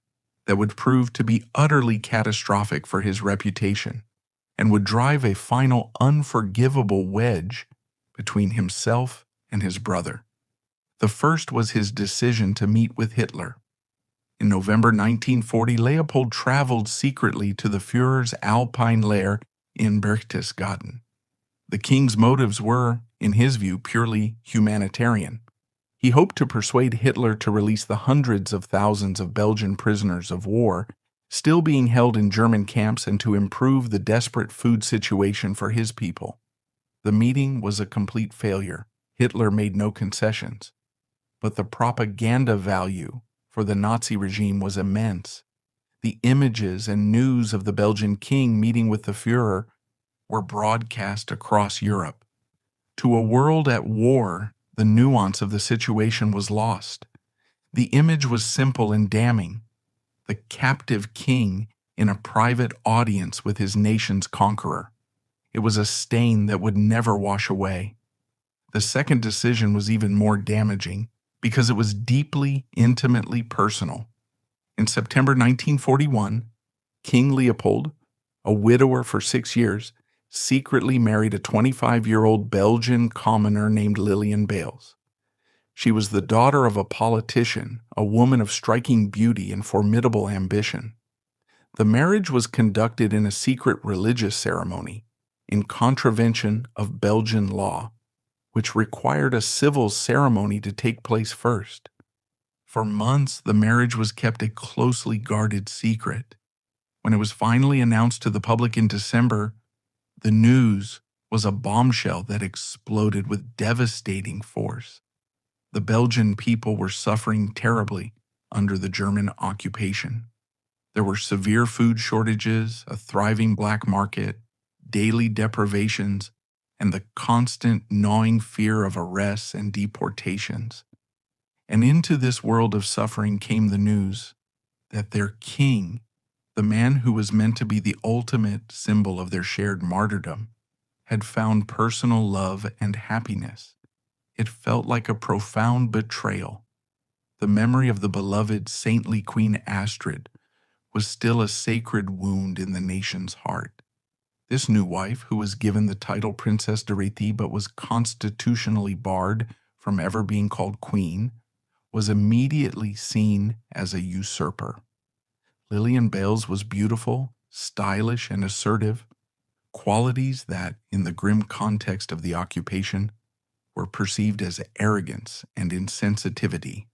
Speaker 1: that would prove to be utterly catastrophic for his reputation and would drive a final unforgivable wedge between himself and his brother. The first was his decision to meet with Hitler. In November 1940, Leopold traveled secretly to the Führer's Alpine lair in Berchtesgaden. The king's motives were, in his view, purely humanitarian. He hoped to persuade Hitler to release the hundreds of thousands of Belgian prisoners of war still being held in German camps and to improve the desperate food situation for his people. The meeting was a complete failure. Hitler made no concessions. But the propaganda value for the Nazi regime was immense. The images and news of the Belgian king meeting with the Führer were broadcast across Europe. To a world at war, the nuance of the situation was lost. The image was simple and damning. The captive king in a private audience with his nation's conqueror. It was a stain that would never wash away. The second decision was even more damaging because it was deeply, intimately personal. In September 1941, King Leopold, a widower for 6 years, secretly married a 25-year-old Belgian commoner named Lillian Bales. She was the daughter of a politician, a woman of striking beauty and formidable ambition. The marriage was conducted in a secret religious ceremony, in contravention of Belgian law, which required a civil ceremony to take place first. For months, the marriage was kept a closely guarded secret. When it was finally announced to the public in December, the news was a bombshell that exploded with devastating force. The Belgian people were suffering terribly under the German occupation. There were severe food shortages, a thriving black market, daily deprivations, and the constant gnawing fear of arrests and deportations. And into this world of suffering came the news that their king, the man who was meant to be the ultimate symbol of their shared martyrdom, had found personal love and happiness. It felt like a profound betrayal. The memory of the beloved saintly Queen Astrid was still a sacred wound in the nation's heart. This new wife, who was given the title Princess de Réti but was constitutionally barred from ever being called queen, was immediately seen as a usurper. Lillian Bales was beautiful, stylish, and assertive, qualities that, in the grim context of the occupation, were perceived as arrogance and insensitivity.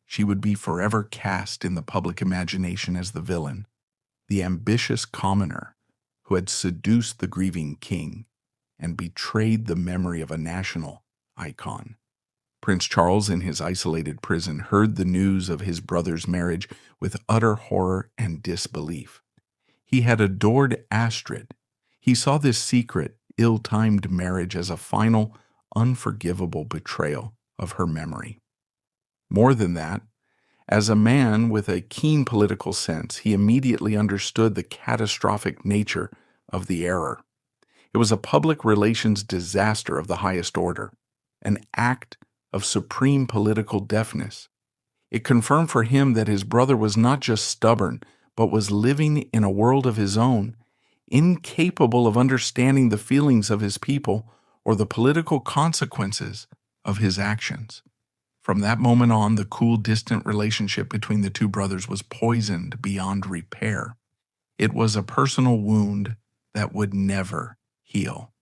Speaker 1: She would be forever cast in the public imagination as the villain, the ambitious commoner who had seduced the grieving king and betrayed the memory of a national icon. Prince Charles, in his isolated prison, heard the news of his brother's marriage with utter horror and disbelief. He had adored Astrid. He saw this secret, ill-timed marriage as a final, unforgivable betrayal of her memory. More than that, as a man with a keen political sense, he immediately understood the catastrophic nature of the error. It was a public relations disaster of the highest order, an act of supreme political deafness. It confirmed for him that his brother was not just stubborn, but was living in a world of his own, incapable of understanding the feelings of his people or the political consequences of his actions. From that moment on, the cool, distant relationship between the two brothers was poisoned beyond repair. It was a personal wound that would never heal.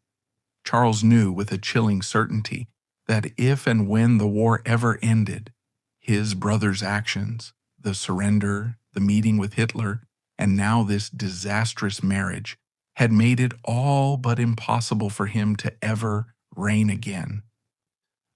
Speaker 1: Charles knew with a chilling certainty that if and when the war ever ended, his brother's actions, the surrender, the meeting with Hitler, and now this disastrous marriage, had made it all but impossible for him to ever reign again.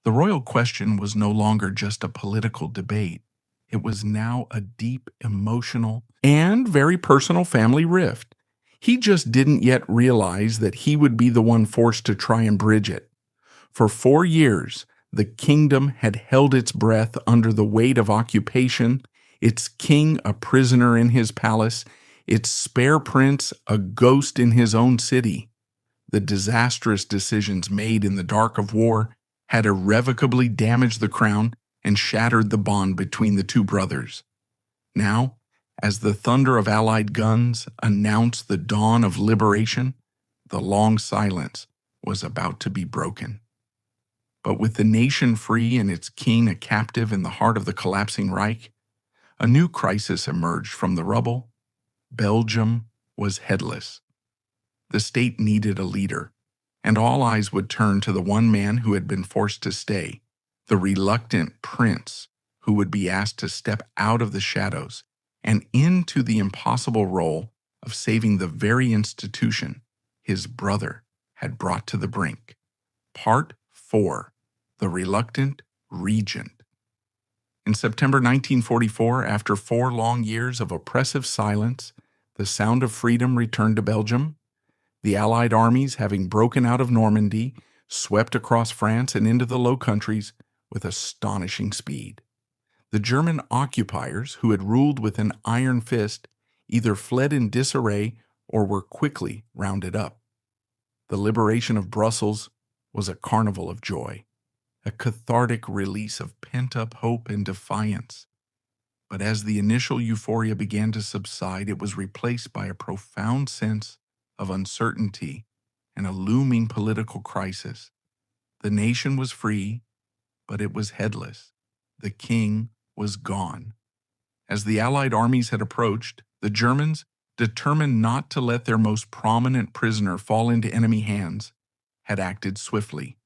Speaker 1: The royal question was no longer just a political debate. It was now a deep emotional and very personal family rift. He just didn't yet realize that he would be the one forced to try and bridge it. For 4 years, the kingdom had held its breath under the weight of occupation, its king a prisoner in his palace, its spare prince a ghost in his own city. The disastrous decisions made in the dark of war had irrevocably damaged the crown and shattered the bond between the two brothers. Now, as the thunder of Allied guns announced the dawn of liberation, the long silence was about to be broken. But with the nation free and its king a captive in the heart of the collapsing Reich, a new crisis emerged from the rubble. Belgium was headless. The state needed a leader, and all eyes would turn to the one man who had been forced to stay, the reluctant prince who would be asked to step out of the shadows and into the impossible role of saving the very institution his brother had brought to the brink. Part 4. The Reluctant Regent. In September 1944, after 4 long years of oppressive silence, the sound of freedom returned to Belgium. The Allied armies, having broken out of Normandy, swept across France and into the Low Countries with astonishing speed. The German occupiers, who had ruled with an iron fist, either fled in disarray or were quickly rounded up. The liberation of Brussels was a carnival of joy, a cathartic release of pent-up hope and defiance. But as the initial euphoria began to subside, it was replaced by a profound sense of uncertainty and a looming political crisis. The nation was free, but it was headless. The king was gone. As the Allied armies had approached, the Germans, determined not to let their most prominent prisoner fall into enemy hands, had acted swiftly.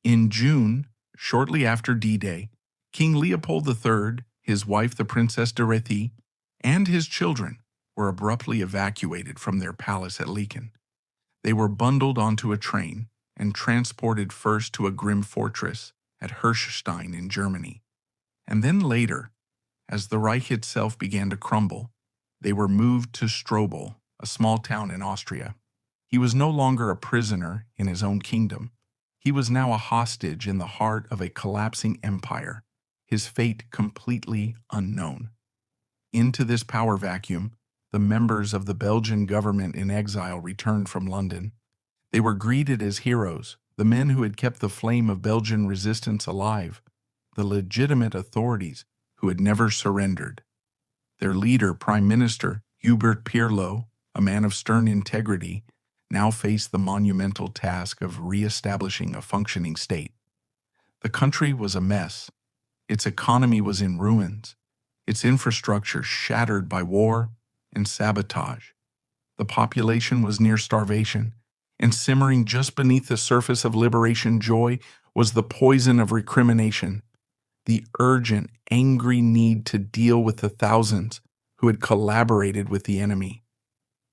Speaker 1: In June, shortly after D-Day, King Leopold III, his wife the Princess de Réti, and his children were abruptly evacuated from their palace at Laeken. They were bundled onto a train and transported first to a grim fortress at Hirschstein in Germany. And then later, as the Reich itself began to crumble, they were moved to Strobel, a small town in Austria. He was no longer a prisoner in his own kingdom. He was now a hostage in the heart of a collapsing empire, his fate completely unknown. Into this power vacuum, the members of the Belgian government in exile returned from London. They were greeted as heroes, the men who had kept the flame of Belgian resistance alive, the legitimate authorities who had never surrendered. Their leader, Prime Minister Hubert Pirlo, a man of stern integrity, now faced the monumental task of re-establishing a functioning state. The country was a mess. Its economy was in ruins, its infrastructure shattered by war and sabotage. The population was near starvation, and simmering just beneath the surface of liberation joy was the poison of recrimination, the urgent, angry need to deal with the thousands who had collaborated with the enemy.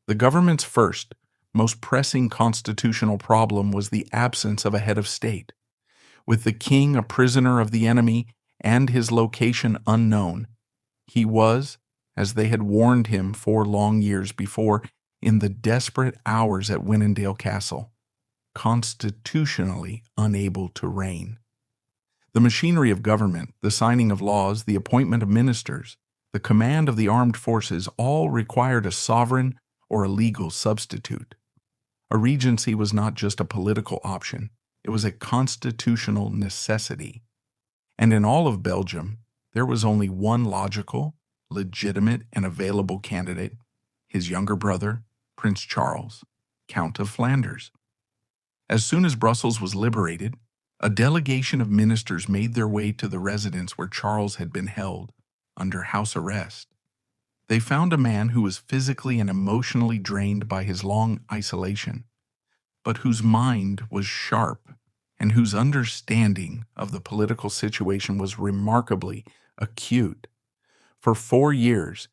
Speaker 1: The government's first, most pressing constitutional problem was the absence of a head of state. With the king a prisoner of the enemy and his location unknown, he was, as they had warned him 4 long years before, in the desperate hours at Winnendale Castle, constitutionally unable to reign. The machinery of government, the signing of laws, the appointment of ministers, the command of the armed forces all required a sovereign or a legal substitute. A regency was not just a political option, it was a constitutional necessity. And in all of Belgium, there was only one logical, legitimate, and available candidate, his younger brother, Prince Charles, Count of Flanders. As soon as Brussels was liberated, a delegation of ministers made their way to the residence where Charles had been held, under house arrest. They found a man who was physically and emotionally drained by his long isolation, but whose mind was sharp and whose understanding of the political situation was remarkably acute. For 4 years,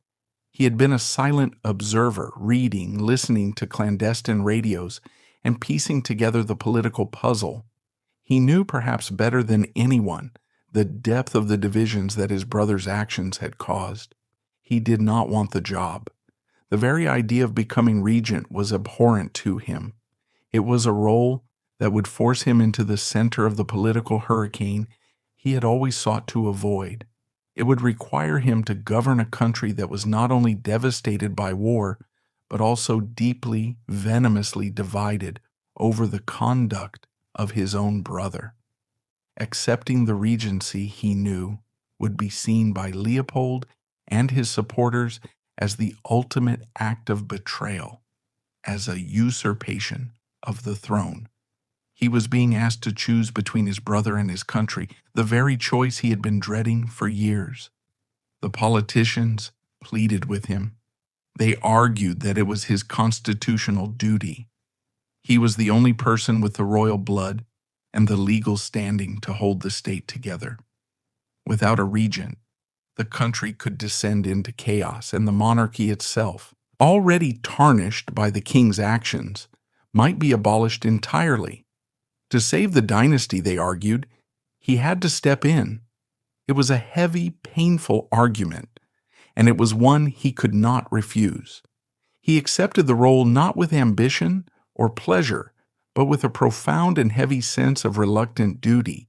Speaker 1: he had been a silent observer, reading, listening to clandestine radios, and piecing together the political puzzle. He knew perhaps better than anyone the depth of the divisions that his brother's actions had caused. He did not want the job. The very idea of becoming regent was abhorrent to him. It was a role that would force him into the center of the political hurricane he had always sought to avoid. It would require him to govern a country that was not only devastated by war, but also deeply, venomously divided over the conduct of his own brother. Accepting the regency, he knew, would be seen by Leopold and his supporters as the ultimate act of betrayal, as a usurpation of the throne. He was being asked to choose between his brother and his country, the very choice he had been dreading for years. The politicians pleaded with him. They argued that it was his constitutional duty. He was the only person with the royal blood and the legal standing to hold the state together. Without a regent, the country could descend into chaos, and the monarchy itself, already tarnished by the king's actions, might be abolished entirely. To save the dynasty, they argued, he had to step in. It was a heavy, painful argument, and it was one he could not refuse. He accepted the role not with ambition or pleasure, but with a profound and heavy sense of reluctant duty.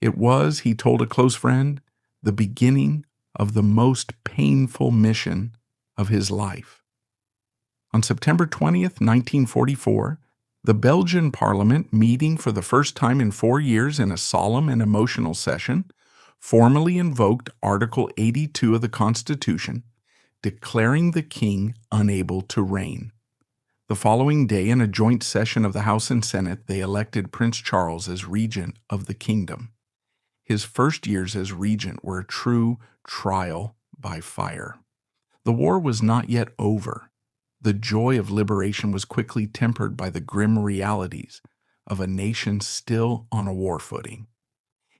Speaker 1: It was, he told a close friend, the beginning of the most painful mission of his life. On September 20th, 1944, the Belgian Parliament, meeting for the first time in 4 years in a solemn and emotional session, formally invoked Article 82 of the Constitution, declaring the king unable to reign. The following day, in a joint session of the House and Senate, they elected Prince Charles as regent of the kingdom. His first years as regent were a true trial by fire. The war was not yet over. The joy of liberation was quickly tempered by the grim realities of a nation still on a war footing.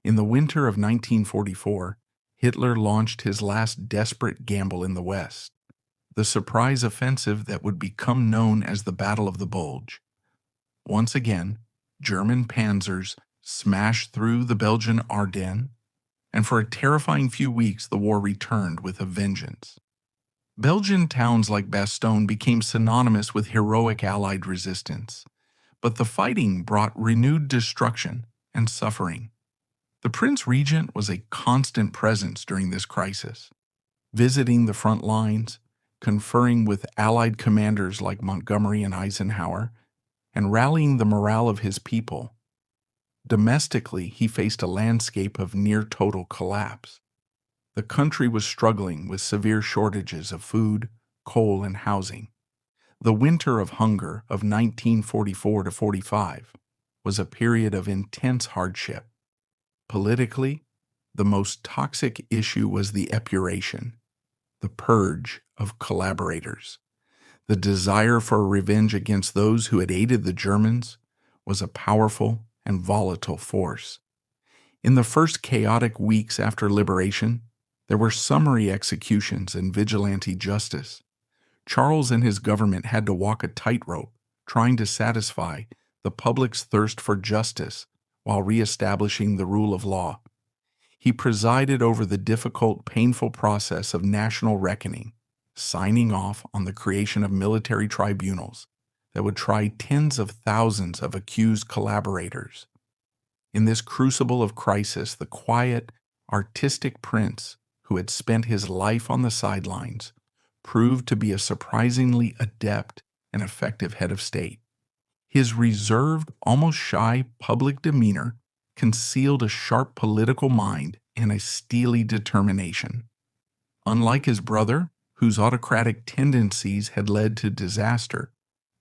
Speaker 1: In the winter of 1944, Hitler launched his last desperate gamble in the West, the surprise offensive that would become known as the Battle of the Bulge. Once again, German panzers smashed through the Belgian Ardennes, and for a terrifying few weeks the war returned with a vengeance. Belgian towns like Bastogne became synonymous with heroic Allied resistance, but the fighting brought renewed destruction and suffering. The Prince Regent was a constant presence during this crisis, visiting the front lines, conferring with Allied commanders like Montgomery and Eisenhower, and rallying the morale of his people. Domestically, he faced a landscape of near-total collapse. The country was struggling with severe shortages of food, coal, and housing. The winter of hunger of 1944 to 45 was a period of intense hardship. Politically, the most toxic issue was the epuration, the purge of collaborators. The desire for revenge against those who had aided the Germans was a powerful and volatile force. In the first chaotic weeks after liberation, there were summary executions and vigilante justice. Charles and his government had to walk a tightrope, trying to satisfy the public's thirst for justice while reestablishing the rule of law. He presided over the difficult, painful process of national reckoning, signing off on the creation of military tribunals that would try tens of thousands of accused collaborators. In this crucible of crisis, the quiet, artistic prince who had spent his life on the sidelines proved to be a surprisingly adept and effective head of state. His reserved, almost shy public demeanor concealed a sharp political mind and a steely determination. Unlike his brother, whose autocratic tendencies had led to disaster,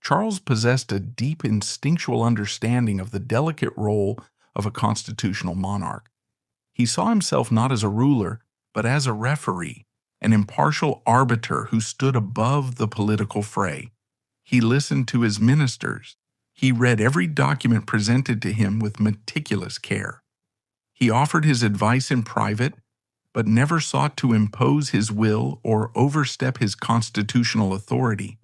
Speaker 1: Charles possessed a deep instinctual understanding of the delicate role of a constitutional monarch. He saw himself not as a ruler, but as a referee, an impartial arbiter who stood above the political fray. He listened to his ministers. He read every document presented to him with meticulous care. He offered his advice in private, but never sought to impose his will or overstep his constitutional authority.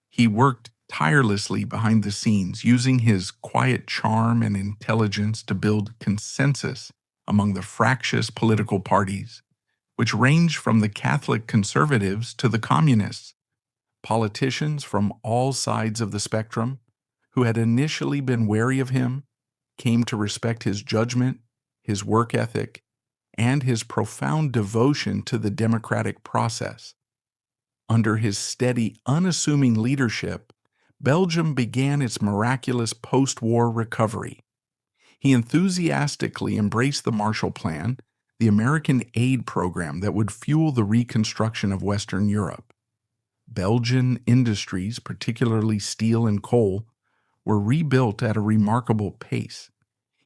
Speaker 1: He worked tirelessly behind the scenes, using his quiet charm and intelligence to build consensus among the fractious political parties, which ranged from the Catholic conservatives to the communists. Politicians from all sides of the spectrum, who had initially been wary of him, came to respect his judgment, his work ethic, and his profound devotion to the democratic process. Under his steady, unassuming leadership, Belgium began its miraculous post-war recovery. He enthusiastically embraced the Marshall Plan, the American aid program that would fuel the reconstruction of Western Europe. Belgian industries, particularly steel and coal, were rebuilt at a remarkable pace.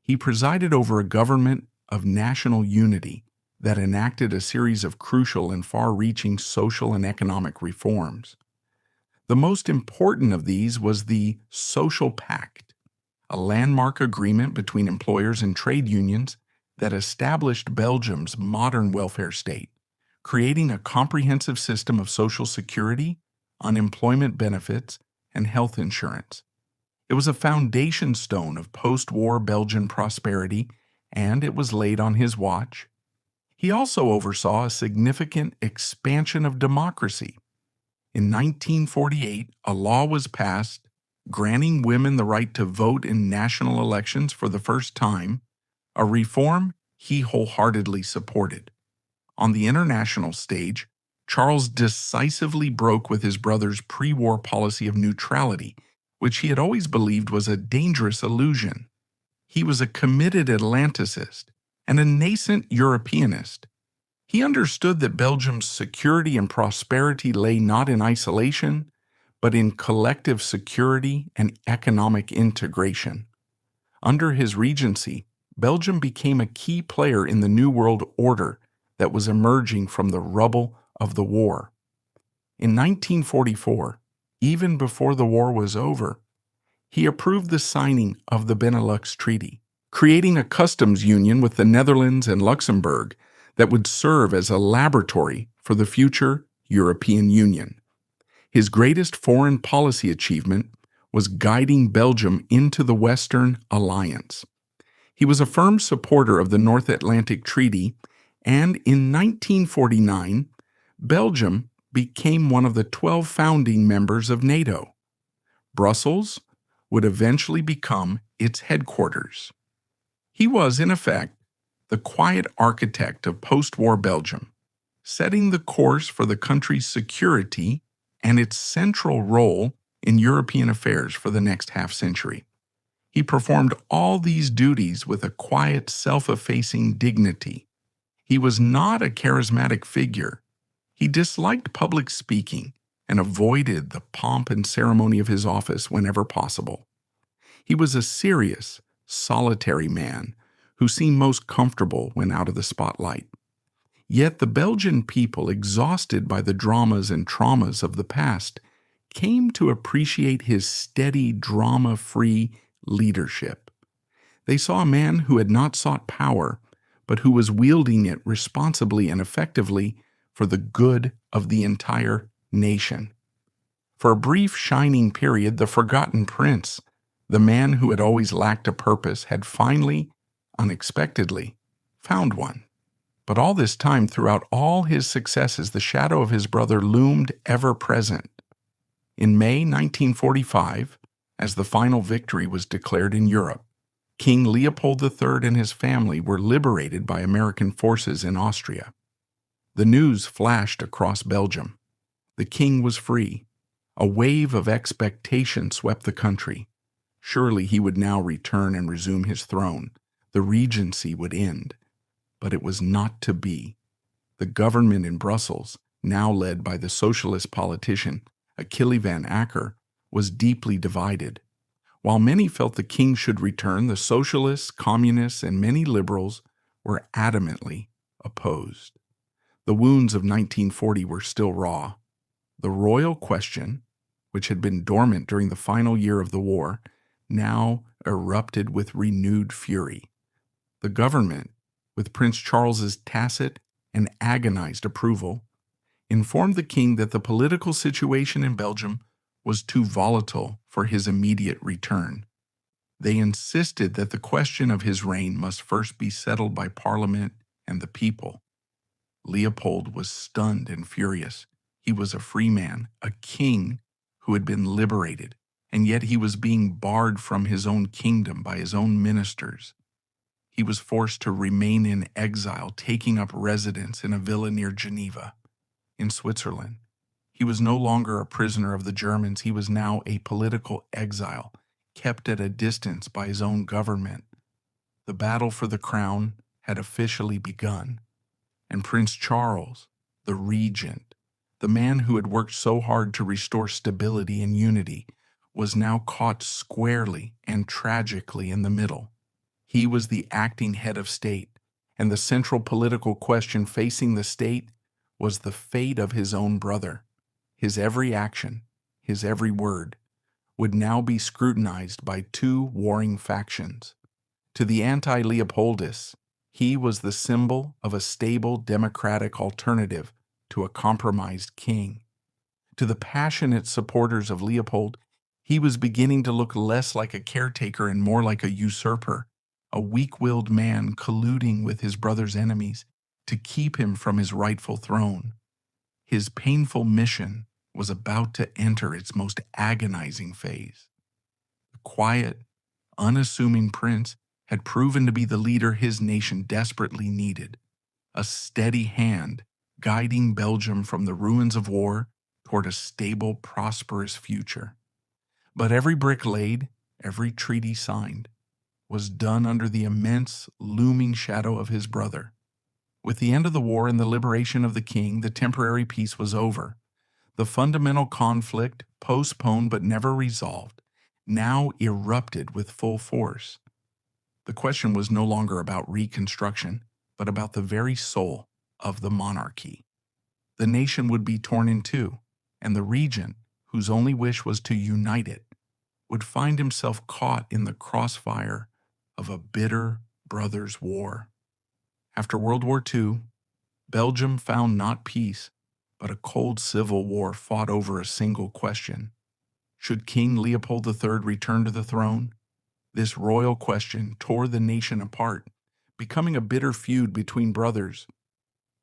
Speaker 1: He presided over a government of national unity that enacted a series of crucial and far-reaching social and economic reforms. The most important of these was the Social Pact, a landmark agreement between employers and trade unions that established Belgium's modern welfare state, creating a comprehensive system of social security, unemployment benefits, and health insurance. It was a foundation stone of post-war Belgian prosperity, and it was laid on his watch. He also oversaw a significant expansion of democracy. In 1948, a law was passed granting women the right to vote in national elections for the first time, a reform he wholeheartedly supported. On the international stage, Charles decisively broke with his brother's pre-war policy of neutrality, which he had always believed was a dangerous illusion. He was a committed Atlanticist and a nascent Europeanist. He understood that Belgium's security and prosperity lay not in isolation, but in collective security and economic integration. Under his regency, Belgium became a key player in the New World Order that was emerging from the rubble of the war. In 1944, even before the war was over, he approved the signing of the Benelux Treaty, creating a customs union with the Netherlands and Luxembourg that would serve as a laboratory for the future European Union. His greatest foreign policy achievement was guiding Belgium into the Western Alliance. He was a firm supporter of the North Atlantic Treaty, and in 1949, Belgium became one of the 12 founding members of NATO. Brussels would eventually become its headquarters. He was, in effect, the quiet architect of post-war Belgium, setting the course for the country's security and its central role in European affairs for the next half-century. He performed all these duties with a quiet, self-effacing dignity. He was not a charismatic figure. He disliked public speaking and avoided the pomp and ceremony of his office whenever possible. He was a serious, solitary man who seemed most comfortable when out of the spotlight. Yet the Belgian people, exhausted by the dramas and traumas of the past, came to appreciate his steady, drama-free leadership. They saw a man who had not sought power, but who was wielding it responsibly and effectively for the good of the entire nation. For a brief, shining period, the forgotten prince, the man who had always lacked a purpose, had finally, unexpectedly, found one. But all this time, throughout all his successes, the shadow of his brother loomed ever present. In May 1945, as the final victory was declared in Europe, King Leopold III and his family were liberated by American forces in Austria. The news flashed across Belgium. The king was free. A wave of expectation swept the country. Surely he would now return and resume his throne. The regency would end. But it was not to be. The government in Brussels, now led by the socialist politician Achille van Acker, was deeply divided. While many felt the king should return, the socialists, communists, and many liberals were adamantly opposed. The wounds of 1940 were still raw. The royal question, which had been dormant during the final year of the war, now erupted with renewed fury. The government, with Prince Charles's tacit and agonized approval, informed the king that the political situation in Belgium was too volatile for his immediate return. They insisted that the question of his reign must first be settled by Parliament and the people. Leopold was stunned and furious. He was a free man, a king who had been liberated, and yet he was being barred from his own kingdom by his own ministers. He was forced to remain in exile, taking up residence in a villa near Geneva, in Switzerland. He was no longer a prisoner of the Germans. He was now a political exile, kept at a distance by his own government. The battle for the crown had officially begun, and Prince Charles, the Regent, the man who had worked so hard to restore stability and unity, was now caught squarely and tragically in the middle. He was the acting head of state, and the central political question facing the state was the fate of his own brother. His every action, his every word, would now be scrutinized by two warring factions. To the anti-Leopoldists, he was the symbol of a stable democratic alternative to a compromised king. To the passionate supporters of Leopold, he was beginning to look less like a caretaker and more like a usurper, a weak-willed man colluding with his brother's enemies to keep him from his rightful throne. His painful mission was about to enter its most agonizing phase. The quiet, unassuming prince had proven to be the leader his nation desperately needed, a steady hand guiding Belgium from the ruins of war toward a stable, prosperous future. But every brick laid, every treaty signed, was done under the immense, looming shadow of his brother. With the end of the war and the liberation of the king, the temporary peace was over. The fundamental conflict, postponed but never resolved, now erupted with full force. The question was no longer about reconstruction, but about the very soul of the monarchy. The nation would be torn in two, and the regent, whose only wish was to unite it, would find himself caught in the crossfire of a bitter brothers' war. After World War II, Belgium found not peace, but a cold civil war fought over a single question. Should King Leopold III return to the throne? This royal question tore the nation apart, becoming a bitter feud between brothers.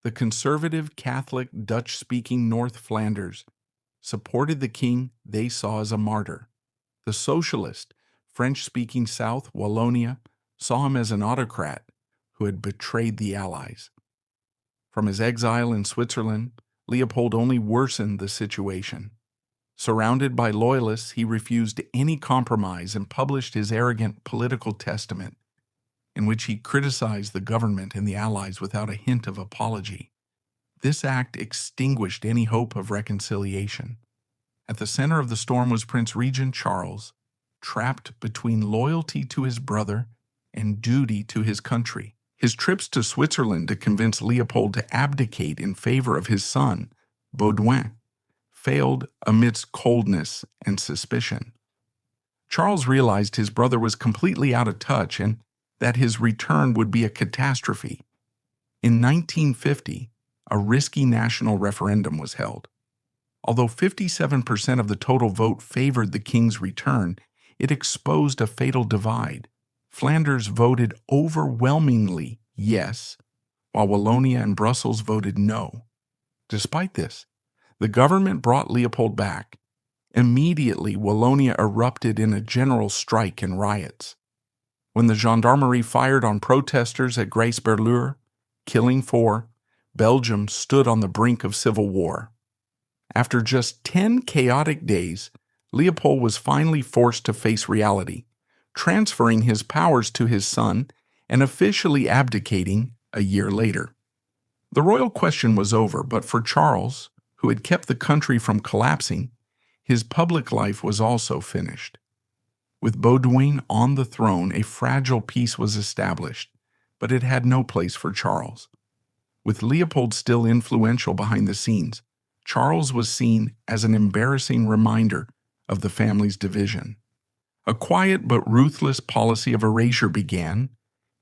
Speaker 1: The conservative, Catholic, Dutch-speaking North Flanders supported the king they saw as a martyr. The socialist, French-speaking South, Wallonia, saw him as an autocrat who had betrayed the Allies. From his exile in Switzerland, Leopold only worsened the situation. Surrounded by loyalists, he refused any compromise and published his arrogant political testament, in which he criticized the government and the Allies without a hint of apology. This act extinguished any hope of reconciliation. At the center of the storm was Prince Regent Charles, trapped between loyalty to his brother and duty to his country. His trips to Switzerland to convince Leopold to abdicate in favor of his son, Baudouin, failed amidst coldness and suspicion. Charles realized his brother was completely out of touch and that his return would be a catastrophe. In 1950, a risky national referendum was held. Although 57% of the total vote favored the king's return, it exposed a fatal divide. Flanders voted overwhelmingly yes, while Wallonia and Brussels voted no. Despite this, the government brought Leopold back. Immediately, Wallonia erupted in a general strike and riots. When the gendarmerie fired on protesters at Grace-Berleur, killing 4, Belgium stood on the brink of civil war. After just 10 chaotic days, Leopold was finally forced to face reality, transferring his powers to his son and officially abdicating a year later. The royal question was over, but for Charles, who had kept the country from collapsing, his public life was also finished. With Baudouin on the throne, a fragile peace was established, but it had no place for Charles. With Leopold still influential behind the scenes, Charles was seen as an embarrassing reminder of the family's division. A quiet but ruthless policy of erasure began.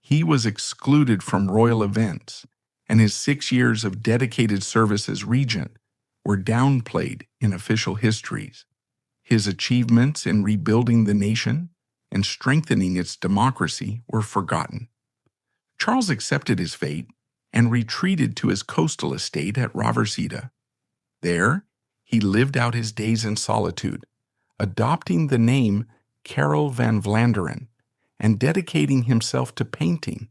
Speaker 1: He was excluded from royal events, and his 6 years of dedicated service as regent were downplayed in official histories. His achievements in rebuilding the nation and strengthening its democracy were forgotten. Charles accepted his fate and retreated to his coastal estate at Raversida. There, he lived out his days in solitude, adopting the name Karel van Vlaanderen and dedicating himself to painting.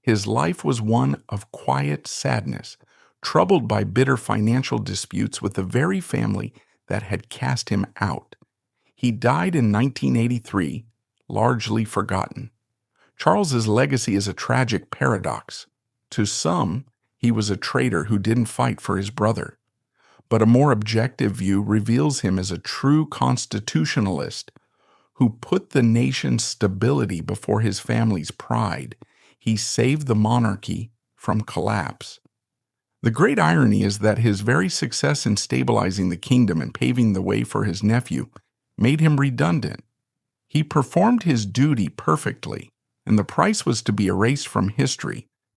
Speaker 1: His life was one of quiet sadness, troubled by bitter financial disputes with the very family that had cast him out. He died in 1983, largely forgotten. Charles's legacy is a tragic paradox. To some, he was a traitor who didn't fight for his brother. But a more objective view reveals him as a true constitutionalist who put the nation's stability before his family's pride. He saved the monarchy from collapse. The great irony is that his very success in stabilizing the kingdom and paving the way for his nephew made him redundant. He performed his duty perfectly, and the price was to be erased from history.